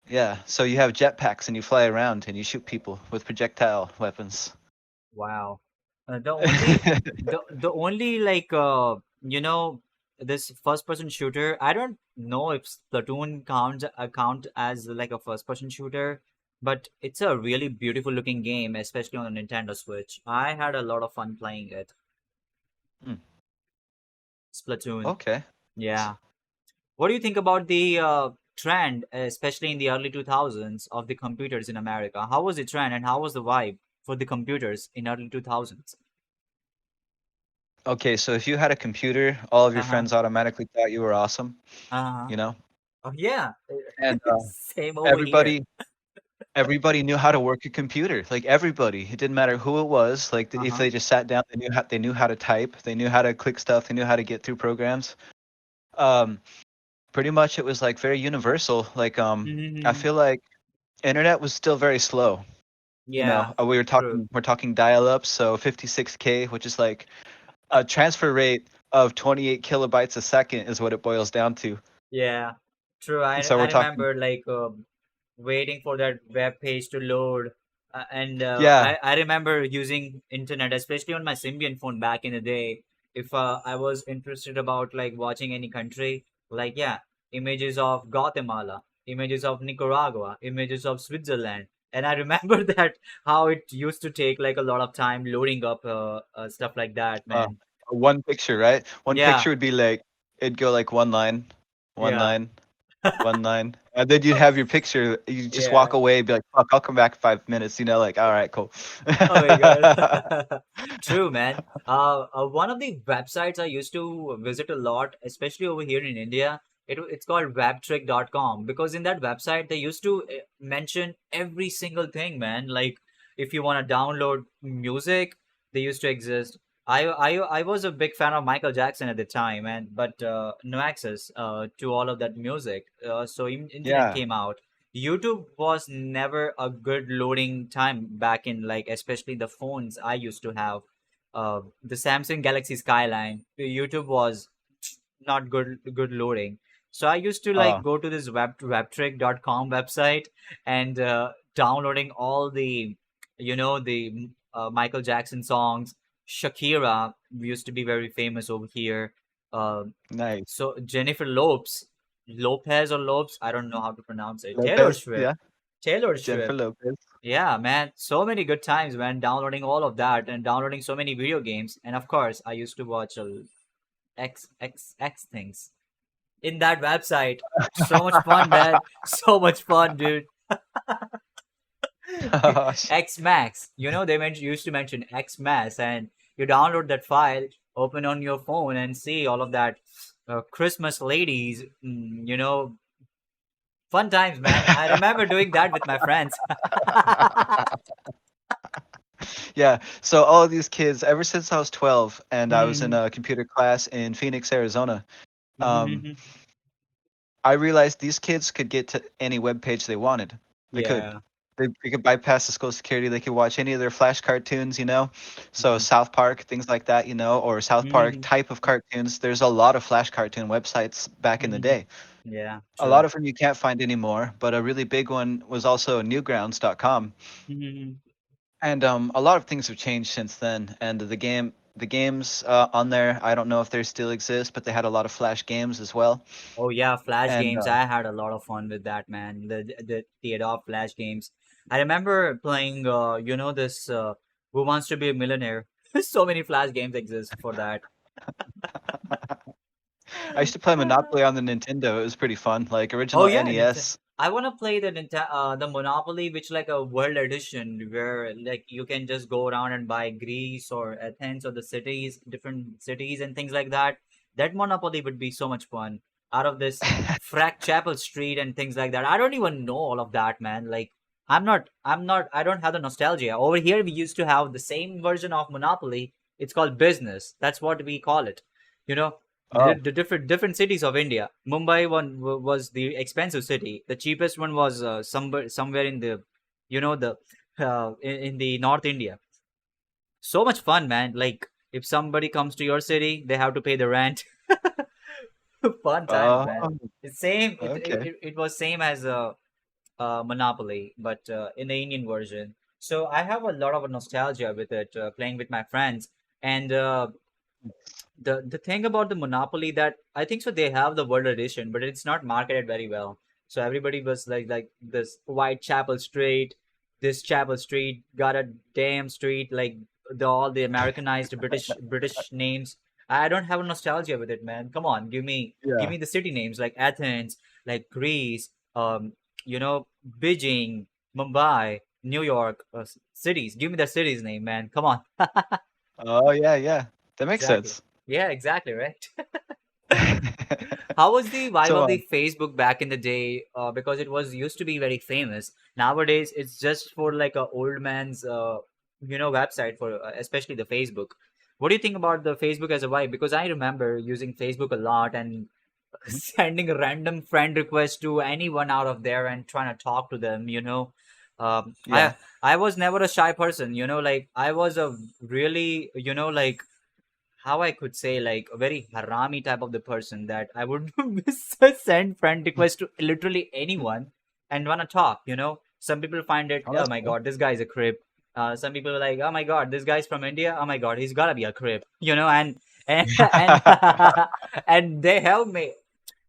S2: Yeah, so you have jetpacks and you fly around and you shoot people with projectile weapons.
S1: Wow. The only like this first person shooter, I don't know if Splatoon count as like a first person shooter, but it's a really beautiful looking game, especially on the Nintendo Switch. I had a lot of fun playing it.
S2: Hmm,
S1: Splatoon.
S2: okay. S-
S1: Yeah. What do you think about the trend, especially in the early 2000s, of the computers in America? How was the trend and how was the vibe for the computers in early 2000s?
S2: Okay, so if you had a computer, all of your
S1: Uh-huh.
S2: friends automatically thought you were awesome,
S1: Uh-huh.
S2: you know?
S1: Oh yeah.
S2: And
S1: Same over here.
S2: everybody everybody knew how to work a computer. Like everybody. It didn't matter who it was. Like if
S1: Uh-huh.
S2: they just sat down, they knew how to type, they knew how to click stuff, they knew how to get through programs. Um Pretty much it was like very universal. Like I
S1: Mm-hmm.
S2: feel like internet was still very slow.
S1: Yeah,
S2: We were
S1: true.
S2: talking dial up, so 56K, which is like a transfer rate of 28 kilobytes a second is what it boils down to.
S1: Yeah, true. I
S2: So
S1: I
S2: we're talking,
S1: remember like waiting for that web page to load, and
S2: yeah,
S1: I remember using internet, especially on my Symbian phone back in the day. If I was interested about like watching any country, like yeah, images of Guatemala, images of Nicaragua, images of Switzerland, and I remember that how it used to take like a lot of time loading up stuff like that,
S2: uh,
S1: man.
S2: one picture, right? One
S1: Yeah,
S2: picture would be like, it'd go like one
S1: yeah,
S2: line, one line. And then you'd have your picture, you just walk
S1: yeah.
S2: away, be like, fuck, I'll come back in 5 minutes, like, all right, cool.
S1: Oh my God. True, man. One of the websites I used to visit a lot, especially over here in India, it's called webtrick.com, because in that website they used to mention every single thing, man. Like if you want to download music, they used to exist. I was a big fan of Michael Jackson at the time, and but no access to all of that music. So internet
S2: Yeah.
S1: came out. YouTube was never a good loading time back in like especially the phones I used to have. The Samsung Galaxy Skyline. YouTube was not good loading. So I used to like
S2: Uh,
S1: go to this webtrick.com website and downloading all the the Michael Jackson songs. Shakira used to be very famous over here. Uh,
S2: nice.
S1: so Jennifer Lopez or Lopes, I don't know how to pronounce it. Taylor
S2: Lopez,
S1: Swift.
S2: yeah.
S1: Taylor
S2: Jennifer
S1: Swift.
S2: Lopez.
S1: Yeah, man. So many good times, man, downloading all of that and downloading so many video games. And of course, I used to watch X things in that website. So much fun, man. So much fun, dude. X Max. They used to mention X Max, and you download that file, open on your phone, and see all of that Christmas ladies. Fun times, man. I remember doing that with my friends.
S2: Yeah. So all of these kids, ever since I was 12 and I was in
S1: Mhm.
S2: a computer class in Phoenix, Arizona, um,
S1: Mhm.
S2: I realized these kids could get to any web page they wanted. They could.
S1: Yeah.
S2: They could bypass the school security. They could watch any of their flash cartoons. So
S1: Mhm.
S2: South Park, things like that, or South Park
S1: Mhm.
S2: type of cartoons. There's a lot of flash cartoon websites back in the
S1: Mhm.
S2: day.
S1: Yeah.
S2: A lot
S1: True.
S2: of them you can't find anymore, but a really big one was also newgrounds.com.
S1: Mhm.
S2: And a lot of things have changed since then. And the game, the games on there. I don't know if they still exist, but they had a lot of Flash games as well.
S1: Oh yeah, Flash
S2: And
S1: games. I had a lot of fun with that, man. The Adobe Flash games. I remember playing this Who Wants to Be a Millionaire. So many Flash games exist for that.
S2: I used to play Monopoly on the Nintendo. It was pretty fun, like
S1: Oh
S2: original
S1: yeah,
S2: NES.
S1: I want to play the Monopoly, which like a world edition where like you can just go around and buy Greece or Athens or the cities, different cities and things like that. That Monopoly would be so much fun. Out of this Frack Chapel Street and things like that. I don't even know all of that, man. Like I don't have the nostalgia. Over here we used to have the same version of Monopoly. It's called business. That's what we call it. You know,
S2: Oh,
S1: the different cities of India. Mumbai one was the expensive city. The cheapest one was somewhere in the, the in the North India. So much fun, man. Like if somebody comes to your city, they have to pay the rent. Fun times,
S2: oh,
S1: man. It's same.
S2: okay.
S1: It was same as Monopoly, but in the Indian version. So I have a lot of nostalgia with it, playing with my friends, and the thing about the Monopoly that I think so they have the World Edition, but it's not marketed very well. So everybody was like this Whitechapel Street, this Chapel Street, got a damn street like all the Americanized British names. I don't have a nostalgia with it, man. Come on, give
S2: Yeah.
S1: me the city names like Athens, like Greece, Beijing, Mumbai, New York, cities. Give me the city's name, man. Come on.
S2: Oh yeah, yeah. That makes
S1: Exactly.
S2: sense.
S1: Yeah, exactly, right. How was the vibe
S2: So,
S1: of the Facebook back in the day? Because it was used to be very famous. Nowadays, it's just for like a old man's, website for especially the Facebook. What do you think about the Facebook as a vibe? Because I remember using Facebook a lot and
S2: mhm,
S1: sending a random friend request to anyone out of there and trying to talk to them. Um,
S2: yeah.
S1: I I was never a shy person. Like I was a really, how I could say like a very harami type of the person that I would send friend request to literally anyone and wanna talk. Some people find it,
S2: Oh,
S1: oh
S2: that's
S1: my
S2: cool.
S1: god, this guy's a crip. Some people are like, oh my god, this guy's from India. Oh my god, he's gotta be a crip. And and they help me.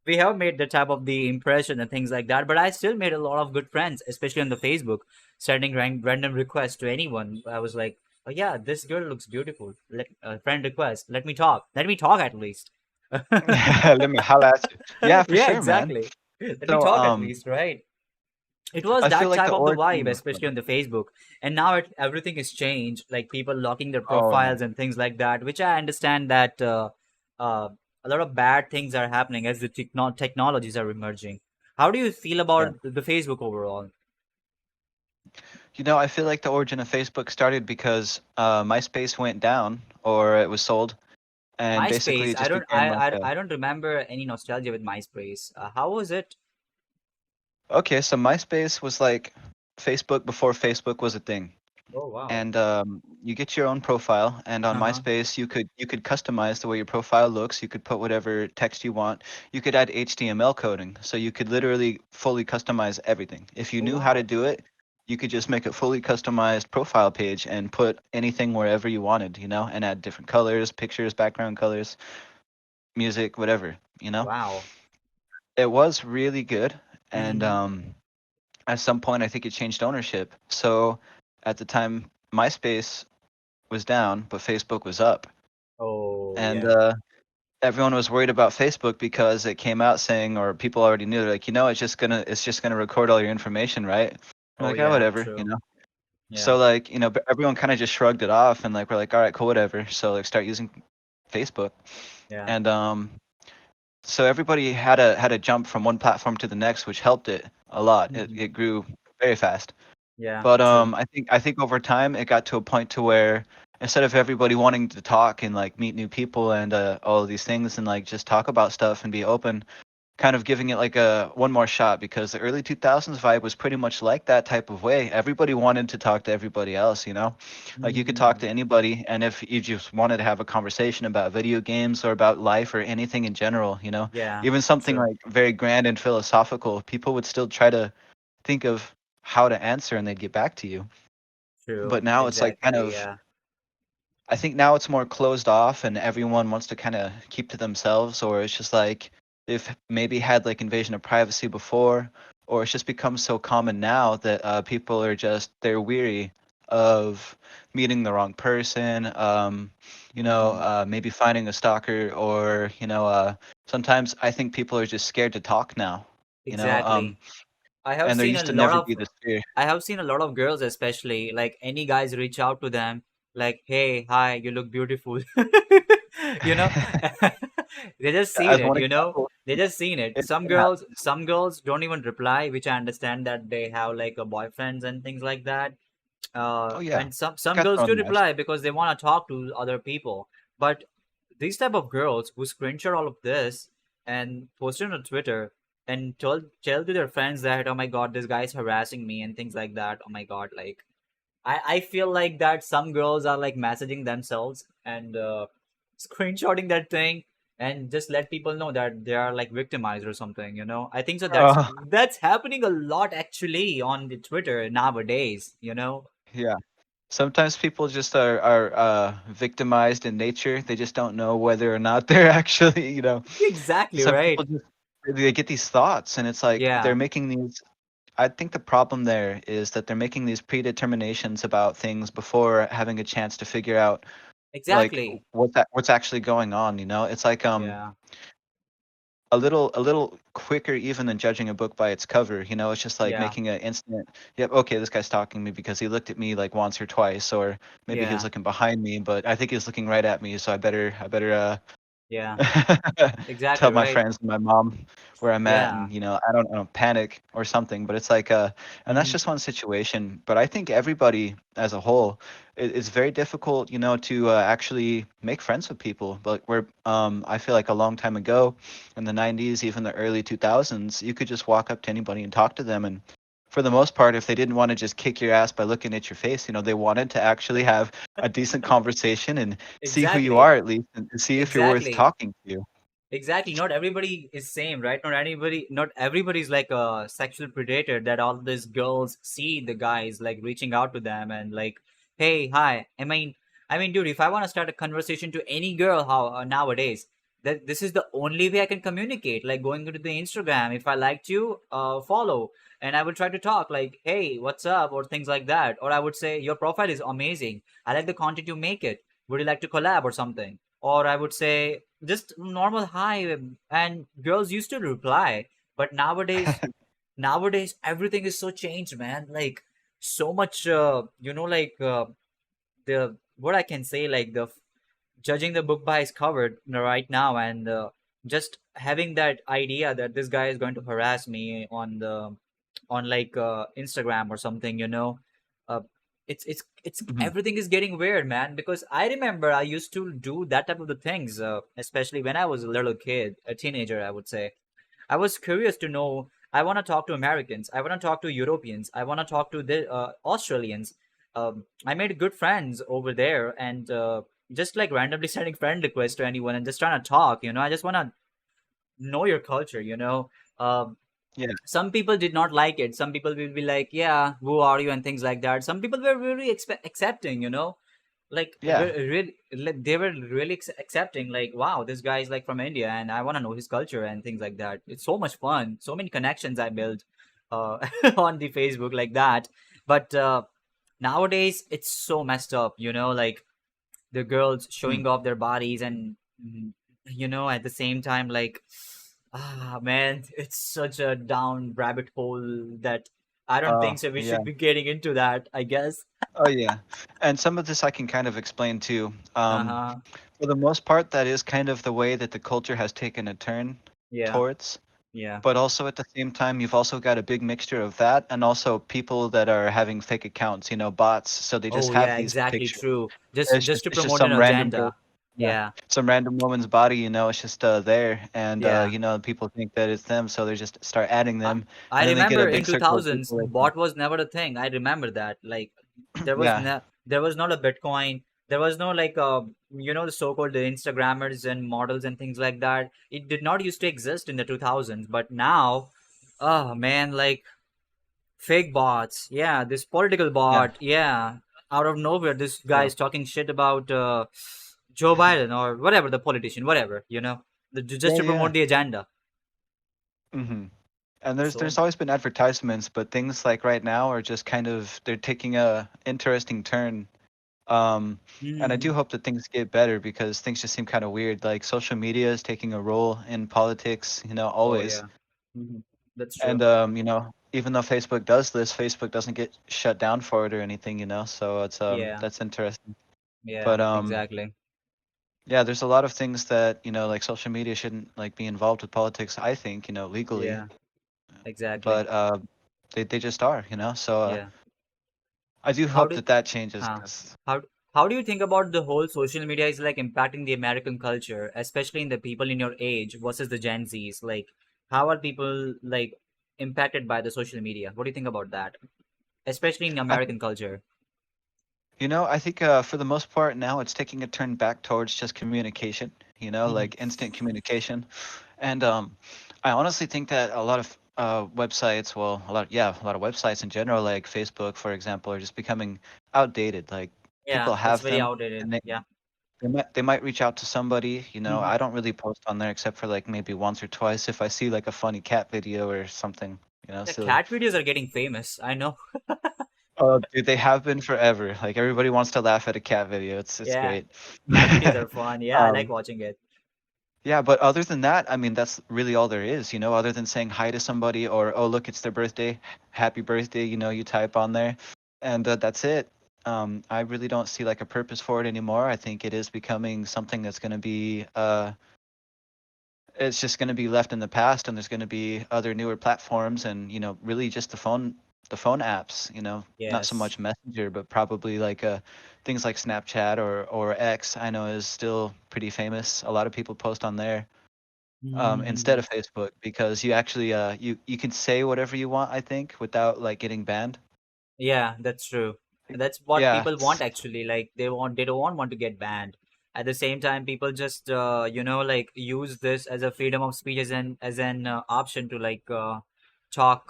S1: We have made the type of the impression and things like that, but I still made a lot of good friends, especially on the Facebook, sending random requests to anyone. I was like, oh yeah, this girl looks beautiful. Friend request. Let me talk at least.
S2: Let me holla at you. Yeah, for
S1: Yeah,
S2: sure, man.
S1: exactly. Let me
S2: So,
S1: talk at least, right? It was
S2: I feel
S1: that
S2: like
S1: type
S2: the
S1: of the
S2: origin.
S1: vibe, especially on the Facebook. And now everything is changed, like people locking their
S2: Oh,
S1: profiles and things like that, which I understand that uh, a lot of bad things are happening as the technologies are emerging. How do you feel
S2: yeah.
S1: about the Facebook overall?
S2: I feel like the origin of Facebook started because MySpace went down or it was sold, and basically
S1: MySpace,
S2: it just became like a.
S1: I don't remember any nostalgia with MySpace. How was it?
S2: Okay, so MySpace was like Facebook before Facebook was a thing.
S1: Oh wow.
S2: And you get your own profile, and on
S1: Uh-huh.
S2: MySpace you could customize the way your profile looks. You could put whatever text you want. You could add HTML coding, so you could literally fully customize everything. If you
S1: Oh
S2: knew how to
S1: wow.
S2: do it, you could just make a fully customized profile page and put anything wherever you wanted, and add different colors, pictures, background colors, music, whatever.
S1: Wow.
S2: It was really good, and
S1: Mm-hmm.
S2: at some point I think it changed ownership. So at the time, MySpace was down, but Facebook was up.
S1: Oh
S2: And
S1: yeah.
S2: everyone was worried about Facebook because it came out saying, or people already knew, they're like, it's just gonna record all your information, right? I'm
S1: Oh
S2: like, yeah,
S1: yeah.
S2: whatever.
S1: True.
S2: So
S1: Yeah.
S2: like, but everyone kind of just shrugged it off, and like we're like, all right, cool, whatever. So like, start using Facebook,
S1: Yeah.
S2: and so everybody had a jump from one platform to the next, which helped it a lot. It
S1: Mm-hmm.
S2: it grew very fast.
S1: Yeah.
S2: But
S1: True.
S2: I think over time it got to a point to where instead of everybody wanting to talk and like meet new people and all of these things and like just talk about stuff and be open, kind of giving it like a one more shot because the early 2000s vibe was pretty much like that type of way. Everybody wanted to talk to everybody else. Like you could talk
S1: Mm-hmm.
S2: to anybody, and if you just wanted to have a conversation about video games or about life or anything in general,
S1: Yeah.
S2: even something
S1: True.
S2: like very grand and philosophical, people would still try to think of how to answer and they'd get back to you.
S1: True.
S2: But now it's like kind
S1: Exactly.
S2: of
S1: Yeah.
S2: I think now it's more closed off and everyone wants to kind of keep to themselves, or it's just like they've maybe had like invasion of privacy before, or it's just become so common now that people are just they're weary of meeting the wrong person,
S1: Hmm.
S2: maybe finding a stalker, or sometimes I think people are just scared to talk now, you know,
S1: Exactly. I have
S2: and there
S1: seen a
S2: used to
S1: lot
S2: never
S1: of
S2: be this fear.
S1: I have seen a lot of girls, especially like any guys reach out to them, like, "Hey, hi, you look beautiful." You know, they just seen
S2: As
S1: it.
S2: one
S1: You know,
S2: example,
S1: they just seen it.
S2: it, it happens.
S1: Some girls don't even reply, which I understand that they have like a boyfriends and things like that.
S2: Oh yeah,
S1: And some
S2: got
S1: girls
S2: their
S1: do
S2: own lives.
S1: reply because they want to talk to other people. But these type of girls who screenshot all of this and post it on Twitter and tell to their friends that, oh my god, this guy is harassing me and things like that. Oh my god, like I feel like that some girls are like messaging themselves and screenshotting that thing and just let people know that they are like victimized or something, you know. I think so
S2: Uh,
S1: that's happening a lot actually on the Twitter nowadays, you know.
S2: yeah. Sometimes people just are victimized in nature. They just don't know whether or not they're actually,
S1: Exactly
S2: some people
S1: right.
S2: just they get these thoughts and it's like they're
S1: Yeah,
S2: making these. I think the problem there is that they're making these predeterminations about things before having a chance to figure out like
S1: exactly.
S2: what's actually going on, you know? It's like
S1: Yeah,
S2: a little quicker even than judging a book by its cover, you know? It's just like
S1: yeah,
S2: making an instant, yep, okay, this guy's stalking me because he looked at me like once or twice, or maybe he was
S1: yeah,
S2: looking behind me, but I think he was looking right at me, so I better
S1: yeah. Exactly
S2: tell my
S1: right.
S2: friends and my mom where I'm at,
S1: Yeah.
S2: and I don't panic or something. But it's like, and that's
S1: Hmm.
S2: just one situation. But I think everybody as a whole, it's very difficult, to actually make friends with people. But I feel like a long time ago, in the '90s, even the early 2000s, you could just walk up to anybody and talk to them, and for the most part, if they didn't want to just kick your ass by looking at your face, they wanted to actually have a decent conversation and see who you
S1: Exactly.
S2: are at least and see if you're worth
S1: Exactly.
S2: talking to.
S1: Exactly. Not everybody is same, right? Not everybody is like a sexual predator that all these girls see the guys like reaching out to them and like, hey, hi. I mean, dude, if I want to start a conversation to any girl how nowadays, that this is the only way I can communicate. Like going into the Instagram, if I liked you, follow, and I will try to talk like, hey, what's up, or things like that. Or I would say your profile is amazing. I like the content you make it. Would you like to collab or something? Or I would say just normal hi, and girls used to reply. But nowadays everything is so changed, man. Like so much, like the what I can say, like the judging the book by its cover right now, and just having that idea that this guy is going to harass me on like Instagram or something, uh, it's
S2: Mhm.
S1: everything is getting weird, man. Because I remember I used to do that type of the things, especially when I was a little kid, a teenager, I would say. I was curious to know. I want to talk to Americans. I want to talk to Europeans. I want to talk to the Australians. I made good friends over there, and just like randomly sending friend requests to anyone and just trying to talk. I just want to know your culture.
S2: Yeah,
S1: Some people did not like it. Some people will be like, "Yeah, who are you?" and things like that. Some people were really accepting. Like
S2: yeah,
S1: really, they were really accepting, like, wow, this guy is like from India and I want to know his culture and things like that. It's so much fun, so many connections I built uh, on the Facebook like that. But nowadays it's so messed up, like the girls
S2: mm,
S1: showing off their bodies and at the same time, like, man, it's such a down rabbit hole that I don't think so we
S2: yeah,
S1: should be getting into that, I guess.
S2: oh yeah. And some of this I can kind of explain too.
S1: Uh-huh.
S2: For the most part, that is kind of the way that the culture has taken a turn
S1: Yeah.
S2: towards.
S1: Yeah.
S2: But also at the same time, you've also got a big mixture of that and also people that are having fake accounts, bots. So they just
S1: Oh
S2: have
S1: yeah,
S2: these
S1: exactly
S2: pictures.
S1: true. Just
S2: It's
S1: just
S2: just
S1: to
S2: it's just
S1: promote an
S2: some random girl.
S1: agenda.
S2: Yeah.
S1: Yeah,
S2: Some random woman's body, it's just there, and
S1: yeah.
S2: people think that it's them, so they just start adding
S1: I,
S2: them,
S1: I
S2: and then they get a
S1: remember in
S2: big circle of
S1: 2000s
S2: people like
S1: bot was never a thing. I remember that. Like
S2: yeah,
S1: there was not a Bitcoin. There was no like the so-called Instagrammers and models and things like that. It did not used to exist in the 2000s, but now, oh man, like fake bots. Yeah, this political
S2: yeah,
S1: bot. Yeah. out of nowhere, this guy
S2: Yeah.
S1: is talking shit about Joe Biden or whatever the politician, whatever, just
S2: Yeah,
S1: to
S2: yeah.
S1: promote the agenda.
S2: Hmm. And
S1: So,
S2: there's always been advertisements, but things like right now are just kind of they're taking a interesting turn. Um, and I do
S1: mhm.
S2: hope that things get better because things just seem kind of weird. Like social media is taking a role in politics,
S1: Oh
S2: always.
S1: yeah, hmm, that's true.
S2: And even though Facebook does this, Facebook doesn't get shut down for it or anything, So it's
S1: Yeah,
S2: that's interesting.
S1: yeah,
S2: But
S1: exactly.
S2: yeah, there's a lot of things that, like social media shouldn't like be involved with politics, I think, legally.
S1: Yeah, exactly.
S2: But they just are, So
S1: Yeah.
S2: I do
S1: How
S2: hope
S1: do
S2: that that changes
S1: huh?
S2: 'cause
S1: How how do you think about the whole social media is like impacting the American culture, especially in the people in your age versus the Gen Zs? Like, how are people like impacted by the social media? What do you think about that, especially in
S2: I
S1: American culture?
S2: I think for the most part now it's taking a turn back towards just communication,
S1: Mhm.
S2: like instant communication. And I honestly think that a lot of websites, well, a lot of websites in general, like Facebook, for example, are just becoming outdated. Like
S1: Yeah,
S2: people
S1: it's
S2: have
S1: very
S2: them,
S1: outdated.
S2: and
S1: Yeah.
S2: they might reach out to somebody.
S1: Hmm.
S2: I don't really post on there except for like maybe once or twice if I see like a funny cat video or something,
S1: The
S2: silly.
S1: cat videos are getting famous. I know.
S2: Oh, dude, they have been forever. Like everybody wants to laugh at a cat video. It's
S1: Yeah,
S2: great.
S1: cat videos are fun. Yeah, I like
S2: um,
S1: watching it.
S2: Yeah, but other than that, I mean, that's really all there is, other than saying hi to somebody or, oh, look, it's their birthday, happy birthday, you type on there, and that's it. I really don't see like a purpose for it anymore. I think it is becoming something that's going to be, it's just going to be left in the past, and there's going to be other newer platforms, and really just the phone apps, not so
S1: Yes.
S2: much Messenger, but probably like things like Snapchat or X. I know is still pretty famous. A lot of people post on there instead
S1: Hmm.
S2: of Facebook because you actually you can say whatever you want, I think, without like getting banned.
S1: Yeah, that's true. That's what
S2: Yeah,
S1: people want actually. Like they don't want to get banned. At the same time, people just like use this as a freedom of speech as an option to like talk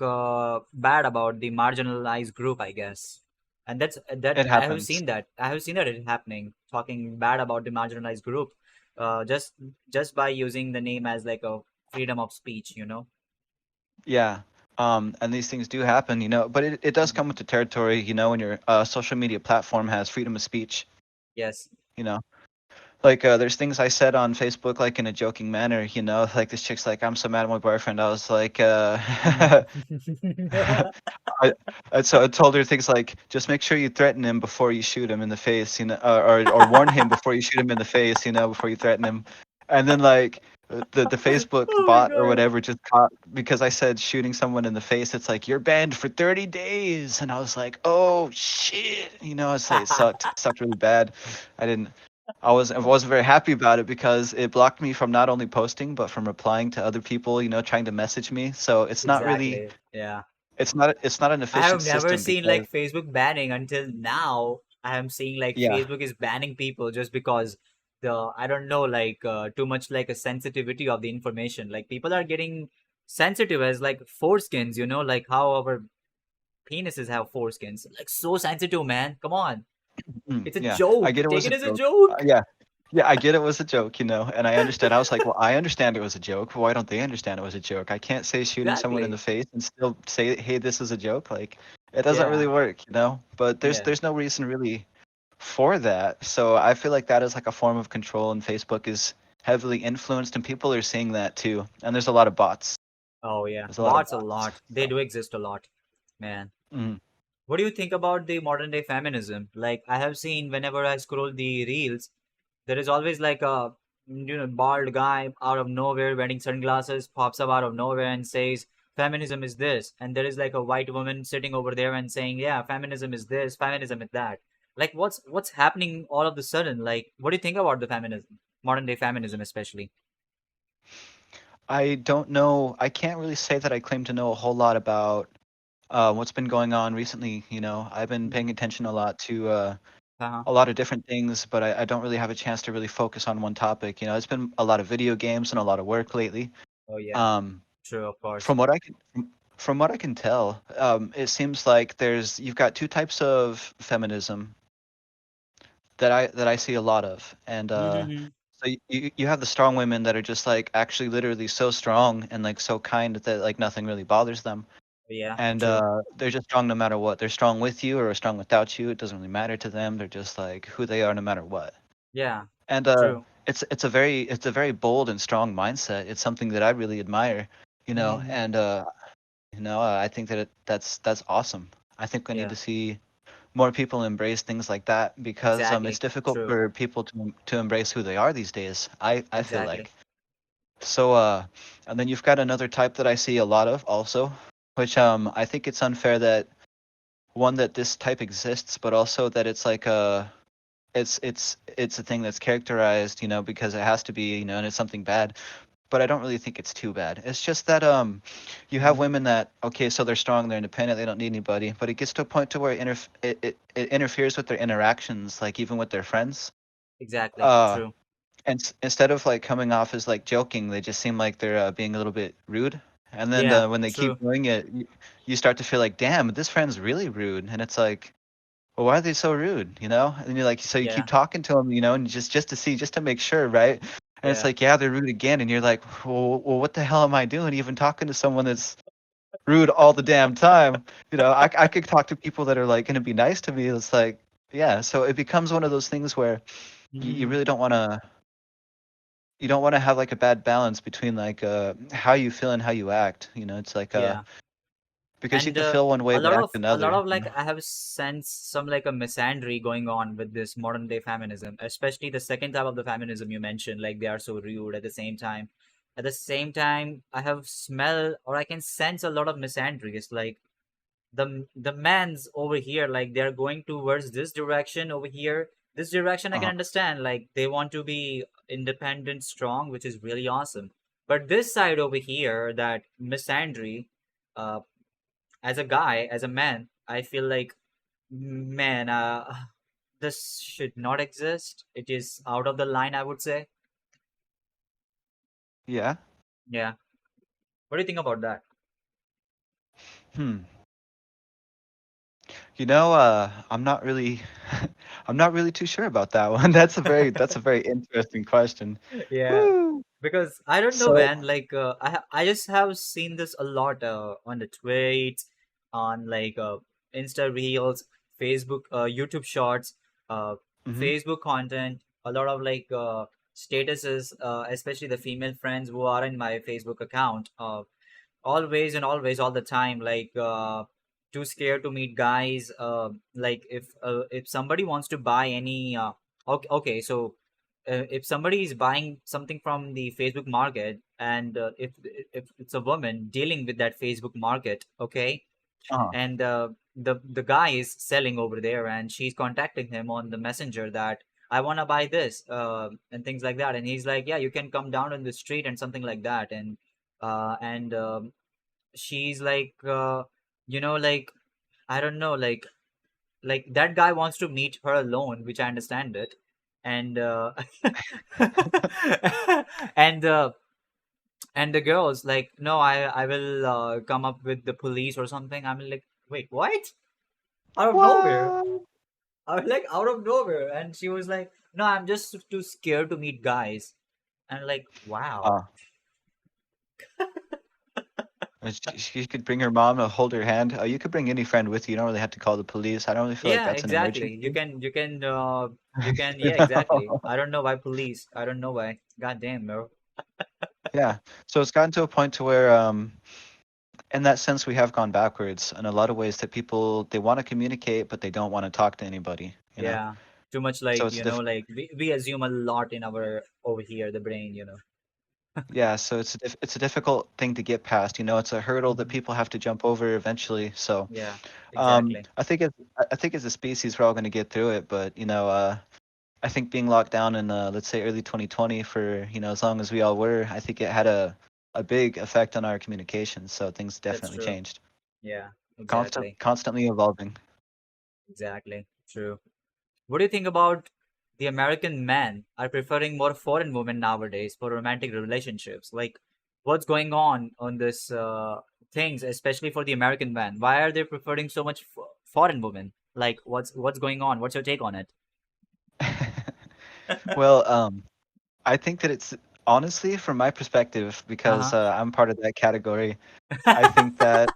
S1: bad about the marginalized group, I guess. And that
S2: it
S1: I have
S2: happens.
S1: seen that. I have seen that it happening, talking bad about the marginalized group, just by using the name as like a freedom of speech.
S2: Yeah. And these things do happen, but it does
S1: Mhm.
S2: come with the territory, when your social media platform has freedom of speech,
S1: Yes.
S2: you know. Like there's things I said on Facebook like in a joking manner, like this chick's like, I'm so mad at my boyfriend. I was like,
S1: Mhm.
S2: I, so I told her things like, just make sure you threaten him before you shoot him in the face, or warn him before you shoot him in the face, before you threaten him. And then like the Facebook
S1: Oh my
S2: bot or
S1: god.
S2: whatever just caught because I said shooting someone in the face. It's like you're banned for 30 days, and I was like, oh shit, it's like it sucked really bad. I didn't. I wasn't very happy about it because it blocked me from not only posting but from replying to other people, trying to message me. So
S1: Exactly. Yeah.
S2: it's not an
S1: I
S2: efficient
S1: have never
S2: system
S1: seen
S2: because
S1: like Facebook banning until now. I am seeing like
S2: yeah,
S1: Facebook is banning people just because I don't know, like too much like a sensitivity of the information. Like people are getting sensitive as like foreskins, like how our penises have foreskins. Like so sensitive, man. Come on. It's a
S2: yeah, I
S1: joke.
S2: get it
S1: Take
S2: was
S1: it
S2: a
S1: as a
S2: joke.
S1: joke.
S2: Yeah, yeah, I get it was a joke, and I understand. I was like, well, I understand it was a joke. Why don't they understand it was a joke? I can't say shooting someone in the
S1: Exactly.
S2: face and still say, hey, this is a joke. Like, it doesn't
S1: Yeah.
S2: really work, But there's
S1: Yeah.
S2: there's no reason really for that. So I feel like that is like a form of control, and Facebook is heavily influenced, and people are seeing that too. And there's a lot of bots.
S1: Oh yeah.
S2: There's a lot of
S1: Bots a
S2: bots.
S1: lot. They
S2: So,
S1: do exist a lot, man.
S2: mm,
S1: What do you think about the modern day feminism? Like I have seen whenever I scroll the reels, there is always like a bald guy out of nowhere wearing sunglasses pops up out of nowhere and says feminism is this, and there is like a white woman sitting over there and saying yeah, feminism is this, feminism is that. Like what's happening all of the sudden? Like what do you think about the feminism, modern day feminism especially?
S2: I don't know. I can't really say that I claim to know a whole lot about what's been going on recently. I've been paying
S1: Mhm.
S2: attention a lot to
S1: Uh-huh.
S2: a lot of different things, but I don't really have a chance to really focus on one topic. It's been a lot of video games and a lot of work lately.
S1: Oh yeah,
S2: Um,
S1: true, of course.
S2: from what I can from what I can tell, it seems like you've got two types of feminism. that I see a lot of. And
S1: Mm-hmm.
S2: so you have the strong women that are just like actually literally so strong and like so kind that like nothing really bothers them.
S1: Yeah,
S2: And
S1: true.
S2: they're just strong no matter what. They're strong with you or strong without you. It doesn't really matter to them. They're just like who they are no matter what.
S1: Yeah,
S2: And
S1: true.
S2: it's a very bold and strong mindset. It's something that I really admire,
S1: Mm-hmm.
S2: and I think that that's awesome. I think I need
S1: Yeah,
S2: to see more people embrace things like that because it's
S1: exactly.
S2: difficult
S1: True.
S2: for people to embrace who they are these days. I feel
S1: Exactly.
S2: like. So and then you've got another type that I see a lot of also, which I think it's unfair that one that this type exists, but also that it's like it's a thing that's characterized, because it has to be, and it's something bad. But I don't really think it's too bad. It's just that you have
S1: Mm-hmm.
S2: women that okay, so they're strong, they're independent, they don't need anybody, but it gets to a point to where it interferes with their interactions, like even with their friends.
S1: Exactly.
S2: Uh,
S1: True.
S2: and instead of like coming off as like joking, they just seem like they're being a little bit rude. And then
S1: Yeah,
S2: when they keep
S1: true.
S2: doing it, you start to feel like, damn, this friend's really rude, and it's like, well, why are they so rude? And you're like, so you keep
S1: Yeah,
S2: talking to them, and just to see, just to make sure, right? And it's
S1: yeah,
S2: like, yeah, they're rude again, and you're like, well, what the hell am I doing? Even talking to someone that's rude all the damn time. I could talk to people that are like going to be nice to me. It's like, yeah. So it becomes one of those things where you
S1: mm-hmm.
S2: really don't want to have like a bad balance between like how you feel and how you act. It's like
S1: Yeah.
S2: because you
S1: And
S2: can feel one way
S1: a
S2: but
S1: lot
S2: act
S1: of
S2: another.
S1: like I have sensed some like a misandry going on with this modern day feminism, especially the second type of the feminism you mentioned, like they are so rude at the same time. At the same time, I have smell or I can sense a lot of misandry. It's like the man's over here, like they're going towards this direction over here. This direction I can
S2: Uh-huh.
S1: understand, like they want to be independent, strong, which is really awesome. But this side over here, that misandry, uh, as a guy, as a man, I feel like, man, this should not exist. It is out of the line, I would say.
S2: Yeah.
S1: Yeah. What do you think about that?
S2: Hmm. I'm not really, I'm not really too sure about that one. That's a very interesting question.
S1: Yeah,
S2: Woo.
S1: because I don't know,
S2: So,
S1: man. Like, I just have seen this a lot on the tweets, on like Insta reels, Facebook, YouTube shorts, uh,
S2: hmm
S1: Facebook content. A lot of like statuses, especially the female friends who are in my Facebook account. Always and always all the time, like too scared to meet guys, like if somebody wants to buy any okay, so if somebody is buying something from the Facebook market, and if it's a woman dealing with that Facebook market, okay,
S2: uh-huh.
S1: and the guy is selling over there, and she's contacting him on the messenger that I want to buy this, and things like that, and he's like, yeah, you can come down on the street and something like that, and she's like, like, I don't know, like that guy wants to meet her alone, which I understand it, and and and the girl's like, no, I will come up with the police or something. I'm like, wait, what? Out of nowhere.
S2: What?
S1: I was like, out of nowhere, and she was like, no, I'm just too scared to meet guys. And like, wow.
S2: Uh, she could bring her mom to hold her hand. You could bring any friend with you. You don't really have to call the police. I don't really feel like
S1: Yeah,
S2: that's an
S1: exactly.
S2: emergency.
S1: You can, yeah, exactly. I don't know why police. I don't know why. God damn, bro.
S2: Yeah. So it's gotten to a point to where, in that sense, we have gone backwards in a lot of ways that people they want to communicate, but they don't want to talk to anybody.
S1: Yeah. Too much
S2: So
S1: like,
S2: it's diff-
S1: like we assume a lot in our over here, the brain.
S2: yeah. So it's a difficult thing to get past. It's a hurdle that
S1: Hmm.
S2: people have to jump over eventually. So
S1: Yeah, exactly.
S2: I think as a species, we're all going to get through it. But I think being locked down in let's say early 2020 for as long as we all were, I think it had a big effect on our communication. So things
S1: That's
S2: definitely
S1: true.
S2: changed.
S1: Yeah,
S2: Constant,
S1: exactly.
S2: constantly evolving.
S1: Exactly. True. What do you think about the American men are preferring more foreign women nowadays for romantic relationships? Like, what's going on this things, especially for the American man? Why are they preferring so much foreign women? Like, what's going on? What's your take on it?
S2: Well, I think that it's honestly, from my perspective, because
S1: Uh-huh.
S2: I'm part of that category. I think that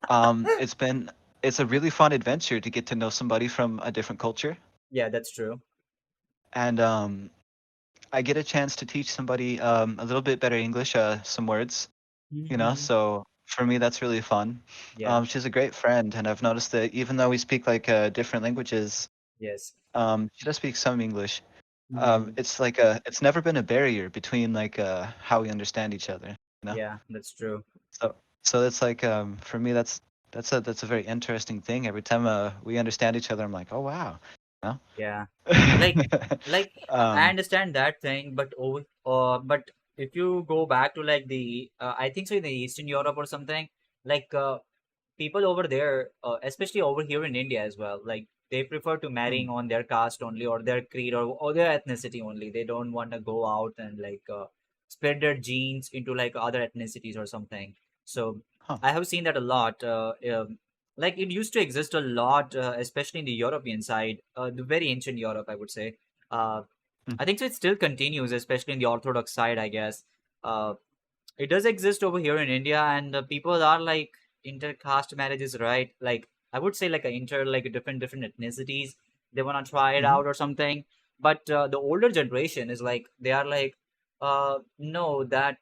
S2: it's been it's a really fun adventure to get to know somebody from a different culture,
S1: Yeah, that's true.
S2: and I get a chance to teach somebody a little bit better English, some words, you know.
S1: Mhm.
S2: So for me, that's really fun.
S1: Yeah.
S2: She's a great friend, and I've noticed that even though we speak like different languages,
S1: Yes.
S2: she does speak some English.
S1: Mhm.
S2: It's like it's never been a barrier between like how we understand each other, you know.
S1: Yeah, that's true.
S2: So it's like for me that's a very interesting thing. Every time we understand each other, I'm like, oh wow, you
S1: Yeah. Like,
S2: know.
S1: I
S2: um,
S1: understand that thing, but if you go back to like I think so in the Eastern Europe or something, like people over there, especially over here in India as well, like they prefer to
S2: mm,
S1: marrying on their caste only or their creed or their ethnicity only. They don't want to go out and like spread their genes into like other ethnicities or something. So
S2: huh.
S1: I have seen that a lot. Like it used to exist a lot, especially in the European side, the very ancient Europe, I would say. Uh,
S2: Mm,
S1: I think so. It still continues, especially in the Orthodox side, I guess. It does exist over here in India, and people are like intercaste marriages, right? Like I would say like a like different ethnicities. They wanna try it
S2: mhm.
S1: out or something. But the older generation is like they are like, no, that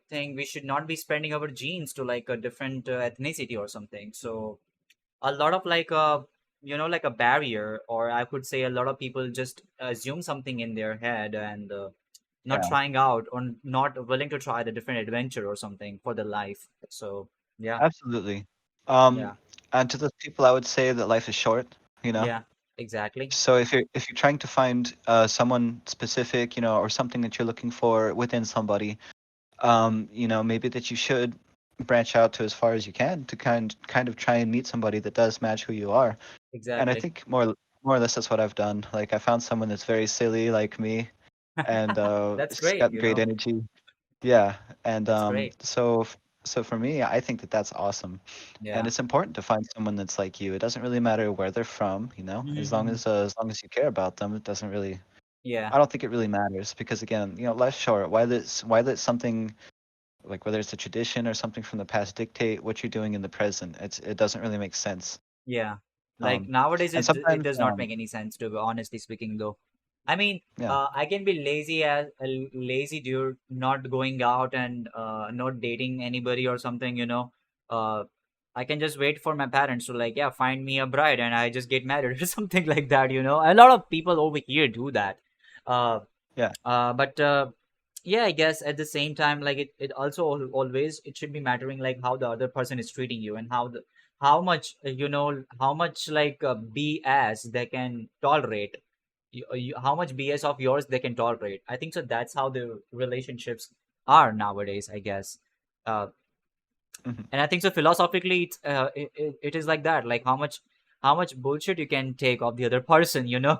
S1: thing we should not be spending our genes to like a different ethnicity or something. So a lot of like like a barrier, or I could say a lot of people just assume something in their head and not
S2: Yeah,
S1: trying out or not willing to try the different adventure or something for their life. So yeah.
S2: absolutely. Um,
S1: Yeah.
S2: and to those people, I would say that life is short, you know.
S1: Yeah, exactly.
S2: So if you're trying to find someone specific, you know, or something that you're looking for within somebody, you know, maybe that you should branch out to as far as you can to kind of try and meet somebody that does match who you are. And I
S1: Exactly.
S2: think more or less that's what I've done. Like I found someone that's very silly like me, and
S1: That's
S2: she's
S1: great,
S2: got great energy. Yeah, and
S1: that's great.
S2: so for me, I think that that's awesome, and
S1: Yeah.
S2: it's important to find someone that's like you. It doesn't really matter where they're from, you know,
S1: Mhm.
S2: as long as you care about them, it doesn't really.
S1: Yeah.
S2: I don't think it really matters because again, you know, life's short. Why let something like whether it's a tradition or something from the past dictate what you're doing in the present? It doesn't really make sense.
S1: Yeah. Like
S2: Um,
S1: nowadays
S2: and
S1: it
S2: sometimes
S1: does not make any sense to be honestly speaking though. I mean,
S2: yeah.
S1: I can be lazy as a lazy dude, not going out and not dating anybody or something, you know. Uh I can just wait for my parents to like, yeah, find me a bride and I just get married or something like that, you know. A lot of people over here do that. Uh
S2: Yeah.
S1: but yeah, I guess at the same time, like it also always it should be mattering like how the other person is treating you and how much how much like BS they can tolerate. How much BS of yours they can tolerate. I think so. That's how the relationships are nowadays, I guess. Uh,
S2: Mhm.
S1: and I think so. Philosophically, it is like that. Like how much bullshit you can take of the other person. You know?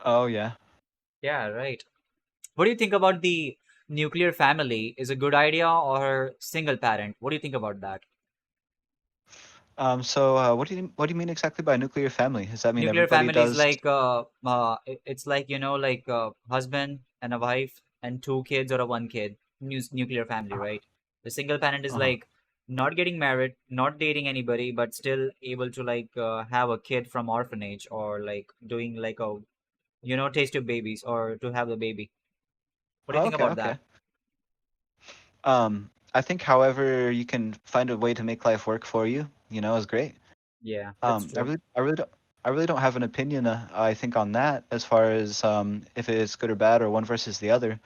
S2: Oh yeah.
S1: Yeah. Right. What do you think about the nuclear family? Is a good idea or single parent? What do you think about that?
S2: So what do you mean exactly by nuclear family? Does that mean
S1: Nuclear
S2: everybody
S1: family is
S2: does?
S1: like it's like like a husband and a wife and two kids or a one kid. Nuclear family, right? The single parent is
S2: Uh-huh.
S1: like not getting married, not dating anybody, but still able to like have a kid from orphanage or like doing like a taste of babies or to have the baby. What do you
S2: Oh,
S1: think
S2: okay,
S1: about
S2: okay.
S1: that?
S2: I think however you can find a way to make life work for you, you know, is great.
S1: Yeah, that's
S2: I
S1: true.
S2: really, I really don't have an opinion. I think on that as far as if it's good or bad or one versus the other.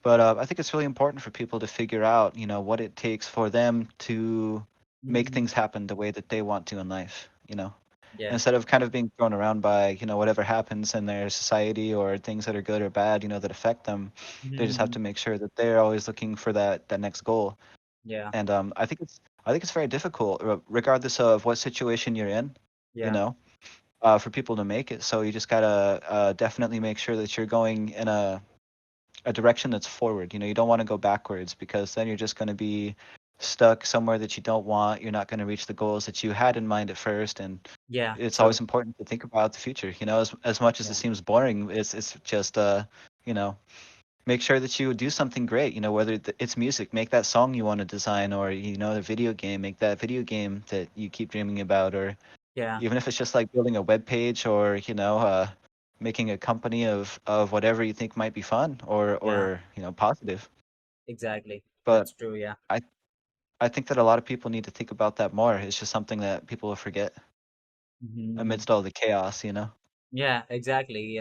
S2: But I think it's really important for people to figure out, you know, what it takes for them to make
S1: Hmm.
S2: things happen the way that they want to in life. You know,
S1: Yeah.
S2: instead of kind of being thrown around by you know whatever happens in their society or things that are good or bad, you know, that affect them. They just have
S1: Hmm.
S2: to make sure that they're always looking for that next goal.
S1: Yeah.
S2: And I think it's very difficult, regardless of what situation you're in. You
S1: Yeah.
S2: know, for people to make it. So you just gotta definitely make sure that you're going in a direction that's forward. You know, you don't want to go backwards because then you're just going to be stuck somewhere that you don't want. You're not going to reach the goals that you had in mind at first, and
S1: Yeah,
S2: it's always
S1: true.
S2: important to think about the future. You know, as much as it
S1: Yeah,
S2: seems boring, it's just you know, make sure that you do something great. You know, whether it's music, make that song you want to design, or you know, a video game, make that video game that you keep dreaming about, or
S1: yeah,
S2: even if it's just like building a web page, or you know, making a company of whatever you think might be fun
S1: yeah,
S2: or you know positive.
S1: exactly.
S2: But
S1: That's true. Yeah.
S2: I I think that a lot of people need to think about that more. It's just something that people will forget
S1: Hmm.
S2: amidst all the chaos, you know?
S1: Yeah, exactly.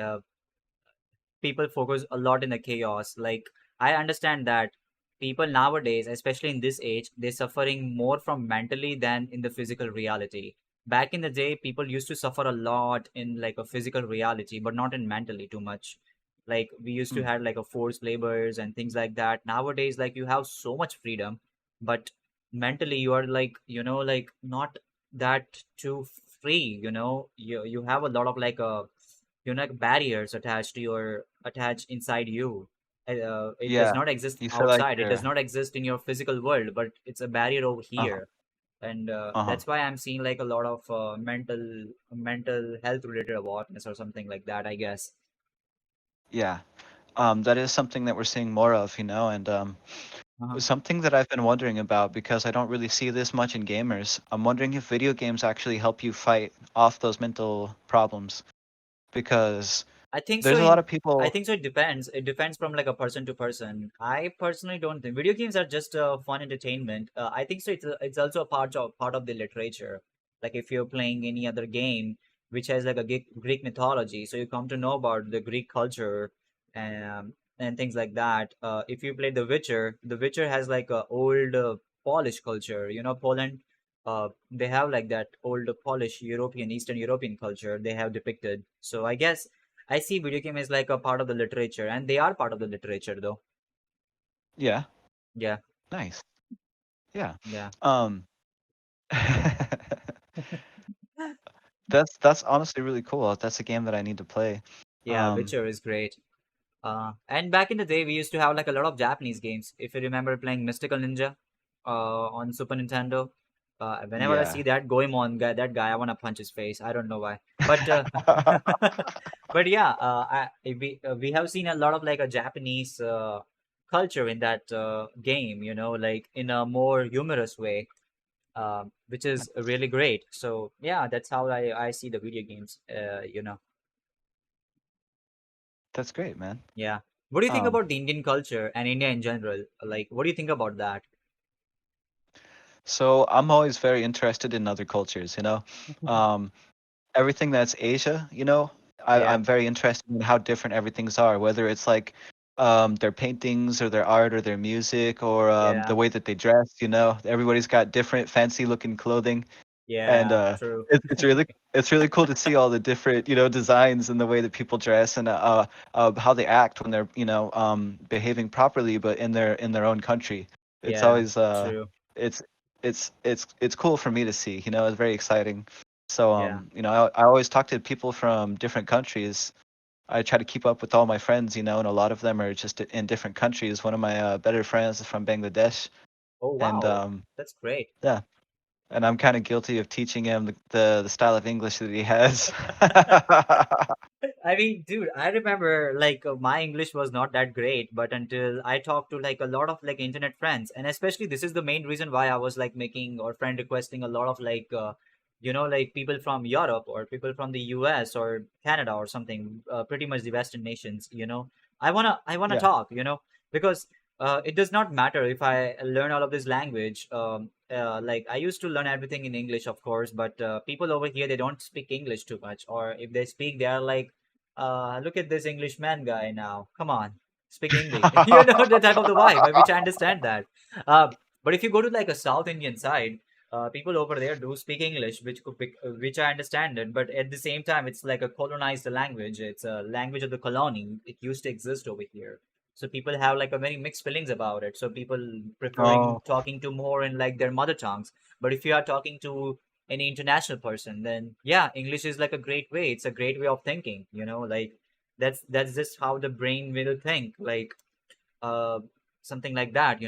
S1: People focus a lot in the chaos. Like, I understand that people nowadays, especially in this age, they're suffering more from mentally than in the physical reality. Back in the day, people used to suffer a lot in like a physical reality, but not in mentally too much. Like, we used to
S2: Mm.
S1: have like a forced labors and things like that. Nowadays, like, you have so much freedom, but mentally you are like, like, not that too free. You have a lot of like a, like, barriers attached inside you. It does
S2: Yeah.
S1: not exist
S2: You feel like
S1: outside, it does
S2: you're
S1: not exist in your physical world, but it's a barrier over
S2: uh-huh.
S1: here. And
S2: Uh-huh.
S1: that's why I'm seeing like a lot of mental health related awareness or something like that, I guess.
S2: Yeah. That is something that we're seeing more of, you know, and
S1: Uh-huh.
S2: something that I've been wondering about because I don't really see this much in gamers. I'm wondering if video games actually help you fight off those mental problems because
S1: I think so.
S2: there's a lot
S1: In
S2: of
S1: I
S2: people.
S1: think so. It depends. It depends from like a person to person. I personally don't think video games are just fun entertainment. I think so. It's also a part of the literature. Like if you're playing any other game which has like a Greek mythology, so you come to know about the Greek culture and things like that. If you play The Witcher has like a old Polish culture. Poland. They have like that old Polish European Eastern European culture they have depicted. So I guess I see video game as like a part of the literature, and they are part of the literature, though.
S2: Yeah.
S1: Yeah,
S2: Nice. Yeah.
S1: yeah,
S2: Um that's honestly really cool. That's a game that I need to play.
S1: yeah.
S2: Um
S1: Witcher is great. And back in the day, we used to have like a lot of Japanese games. If you remember playing Mystical Ninja, on Super Nintendo, whenever I
S2: yeah.
S1: see that Goemon guy, that guy, I want to punch his face. I don't know why, but but yeah, we have seen a lot of like a Japanese culture in that game. Like in a more humorous way, which is really great. So yeah, that's how I see the video games.
S2: That's great, man.
S1: Yeah. What do you think
S2: Um,
S1: about the Indian culture and India in general? Like, what do you think about that?
S2: so I'm always very interested in other cultures, you know. Um, everything that's Asia, you know,
S1: Yeah,
S2: I'm very interested in how different everything's are, whether it's like their paintings or their art or their music or the
S1: yeah,
S2: way that they dress, you know. Everybody's got different fancy looking clothing and
S1: yeah, true.
S2: it's really cool to see all the different you know designs and the way that people dress and how they act when they're you know behaving properly but in their own country. It's
S1: Yeah,
S2: always
S1: true.
S2: it's it's cool for me to see, you know. It's very exciting. So
S1: Yeah.
S2: you know, I always talk to people from different countries. I try to keep up with all my friends, you know, and a lot of them are just in different countries. One of my better friends is from Bangladesh,
S1: Oh,
S2: and
S1: wow. That's great.
S2: yeah, and I'm kind of guilty of teaching him the style of English that he has.
S1: I mean, dude, I remember like my English was not that great, but until I talked to like a lot of like internet friends, and especially this is the main reason why I was like making or friend requesting a lot of like, like people from Europe or people from the US or Canada or something, pretty much the Western nations. I wanna
S2: Yeah,
S1: talk, because it does not matter if I learn all of this language. Like I used to learn everything in English, of course, but people over here they don't speak English too much, or if they speak, they are like, look at this Englishman guy now. Come on, speak English. The type of the vibe, which I understand that. Uh, but if you go to like a South Indian side, people over there do speak English, which I understand it. But at the same time, it's like a colonized language. It's a language of the colony. It used to exist over here. So people have like a very mixed feelings about it. So people preferring
S2: oh,
S1: talking to more in like their mother tongues. But if you are talking to any international person, then yeah, English is like a great way. It's a great way of thinking. Like that's just how the brain will think. Like uh, something like that.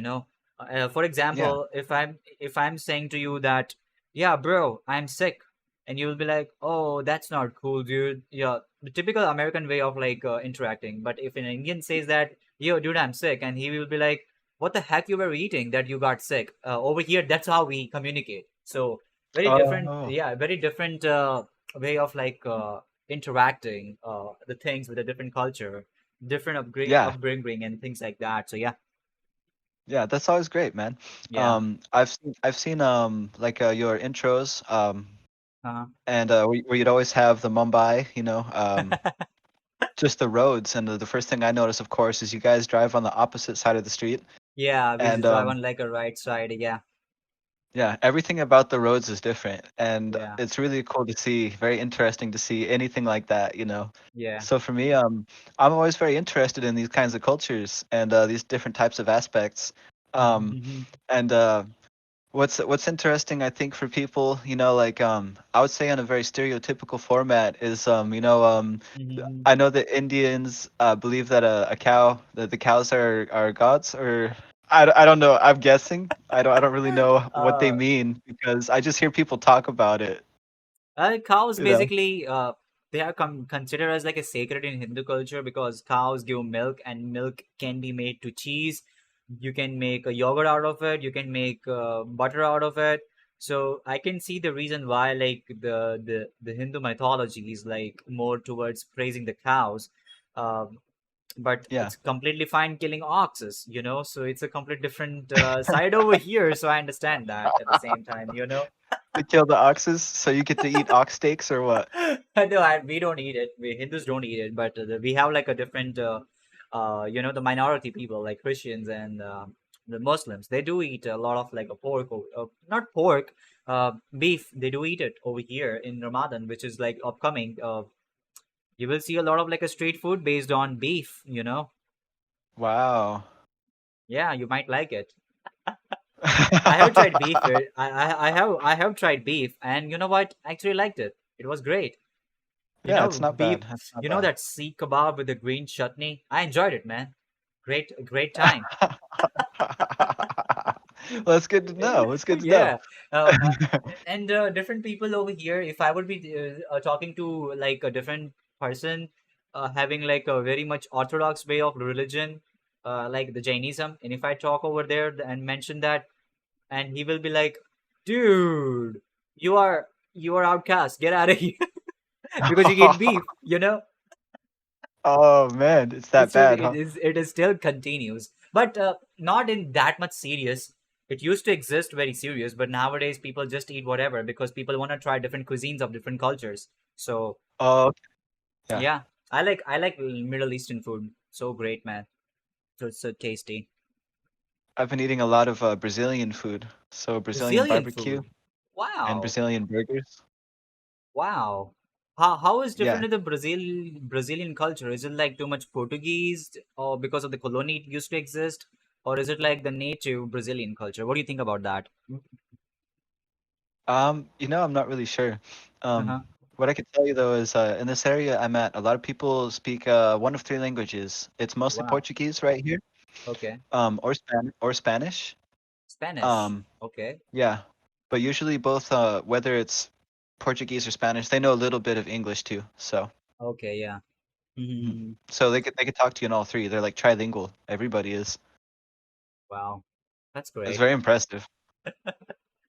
S1: For
S2: Yeah.
S1: example, if I'm saying to you that, yeah, bro, I'm sick, and you'll be like, oh, that's not cool, dude. Yeah, the typical American way of like interacting. But if an Indian says that, yo, dude, I'm sick, and he will be like, what the heck you were eating that you got sick? Over here, that's how we communicate. So very different,
S2: Oh,
S1: yeah, very different way of like interacting the things with a different culture, different
S2: yeah.
S1: upbringing, and things like that. So yeah,
S2: Yeah, that's always great, man.
S1: yeah.
S2: I've seen like your intros
S1: Uh-huh.
S2: and where you'd always have the Mumbai, just the roads, and the first thing I notice, of course, is you guys drive on the opposite side of the street,
S1: Yeah, we
S2: and
S1: just drive on like a right side. Yeah,
S2: yeah, everything about the roads is different, and
S1: yeah,
S2: it's really cool to see, very interesting to see anything like that.
S1: yeah.
S2: So for me, I'm always very interested in these kinds of cultures and these different types of aspects. Um,
S1: Mm-hmm,
S2: and what's interesting, I think, for people, like I would say on a very stereotypical format is
S1: mm-hmm.
S2: I know that Indians believe that that the cows are gods, or I don't know. I'm guessing. I don't really know what they
S1: uh,
S2: mean because I just hear people talk about it.
S1: Cows
S2: You know.
S1: basically they are considered as like a sacred in Hindu culture because cows give milk and milk can be made to cheese. You can make a yogurt out of it. You can make butter out of it. So I can see the reason why like the Hindu mythology is like more towards praising the cows. Um, but
S2: Yeah.
S1: it's completely fine killing oxes, so it's a complete different side over here, so I understand that at the same time,
S2: To kill the oxes so you get to eat ox steaks or what?
S1: no, we don't eat it. We Hindus don't eat it, but we have like a different the minority people like Christians and the Muslims, they do eat a lot of like a pork not pork, beef. They do eat it over here in Ramadan, which is like upcoming. You will see a lot of like a street food based on beef.
S2: Wow.
S1: Yeah, you might like it. I have tried beef. I have tried beef, and you know what? I actually liked it. It was great.
S2: Yeah, it's not
S1: Beef.
S2: bad. That's not
S1: You know
S2: bad.
S1: that sea kebab with the green chutney. I enjoyed it, man. Great time.
S2: Well, that's good to know. It's good to know.
S1: Yeah. And different people over here. If I would be talking to like a different person, having like a very much orthodox way of religion, like the Jainism, and if I talk over there and mention that, and he will be like, dude, you are outcast, get out of here. Because you eat beef.
S2: Oh man, it's that
S1: It's still,
S2: bad,
S1: it
S2: huh?
S1: is still continues, but not in that much serious. It used to exist very serious, but nowadays people just eat whatever because people want to try different cuisines of different cultures. So
S2: Oh, yeah.
S1: yeah, I like Middle Eastern food. So great, man. So it's so tasty.
S2: I've been eating a lot of Brazilian food, so Brazilian
S1: Brazilian
S2: barbecue
S1: food.
S2: and
S1: Wow.
S2: Brazilian burgers.
S1: Wow. How is
S2: Yeah.
S1: different in the Brazilian culture? Is it like too much Portuguese or because of the colony it used to exist? Or is it like the native Brazilian culture? What do you think about that?
S2: I'm not really sure.
S1: Uh-huh.
S2: What I can tell you though is in this area I'm at, a lot of people speak one of three languages. It's mostly
S1: Wow.
S2: Portuguese right here,
S1: Okay.
S2: or Spanish.
S1: Spanish.
S2: Um,
S1: Okay.
S2: yeah, but usually both, whether it's Portuguese or Spanish, they know a little bit of English too. So,
S1: Okay, yeah.
S2: mhm.
S1: Hmm.
S2: So they could talk to you in all three. They're like trilingual. Everybody is.
S1: Wow. That's
S2: It's
S1: great.
S2: very impressive.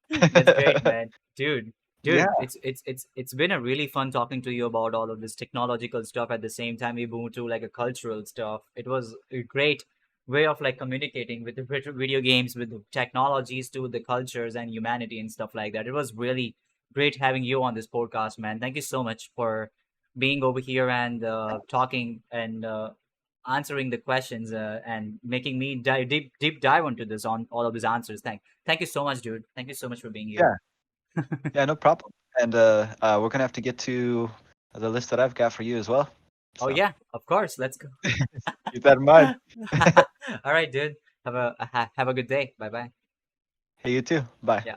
S1: That's great, man. Dude,
S2: Yeah,
S1: dude, it's been a really fun talking to you about all of this technological stuff. At the same time, we moved to like a cultural stuff. It was a great way of like communicating with the video games, with the technologies to the cultures and humanity and stuff like that. It was really great having you on this podcast, man. Thank you so much for being over here and talking and answering the questions and making me deep dive into this on all of these answers. Thank you so much, dude. Thank you so much for being here.
S2: yeah, yeah, no problem. And we're gonna have to get to the list that I've got for you as well.
S1: Oh
S2: So
S1: yeah, of course. Let's go.
S2: keep that in mind.
S1: All right, dude. Have a good day. Bye bye.
S2: Hey, you too. Bye.
S1: Yeah.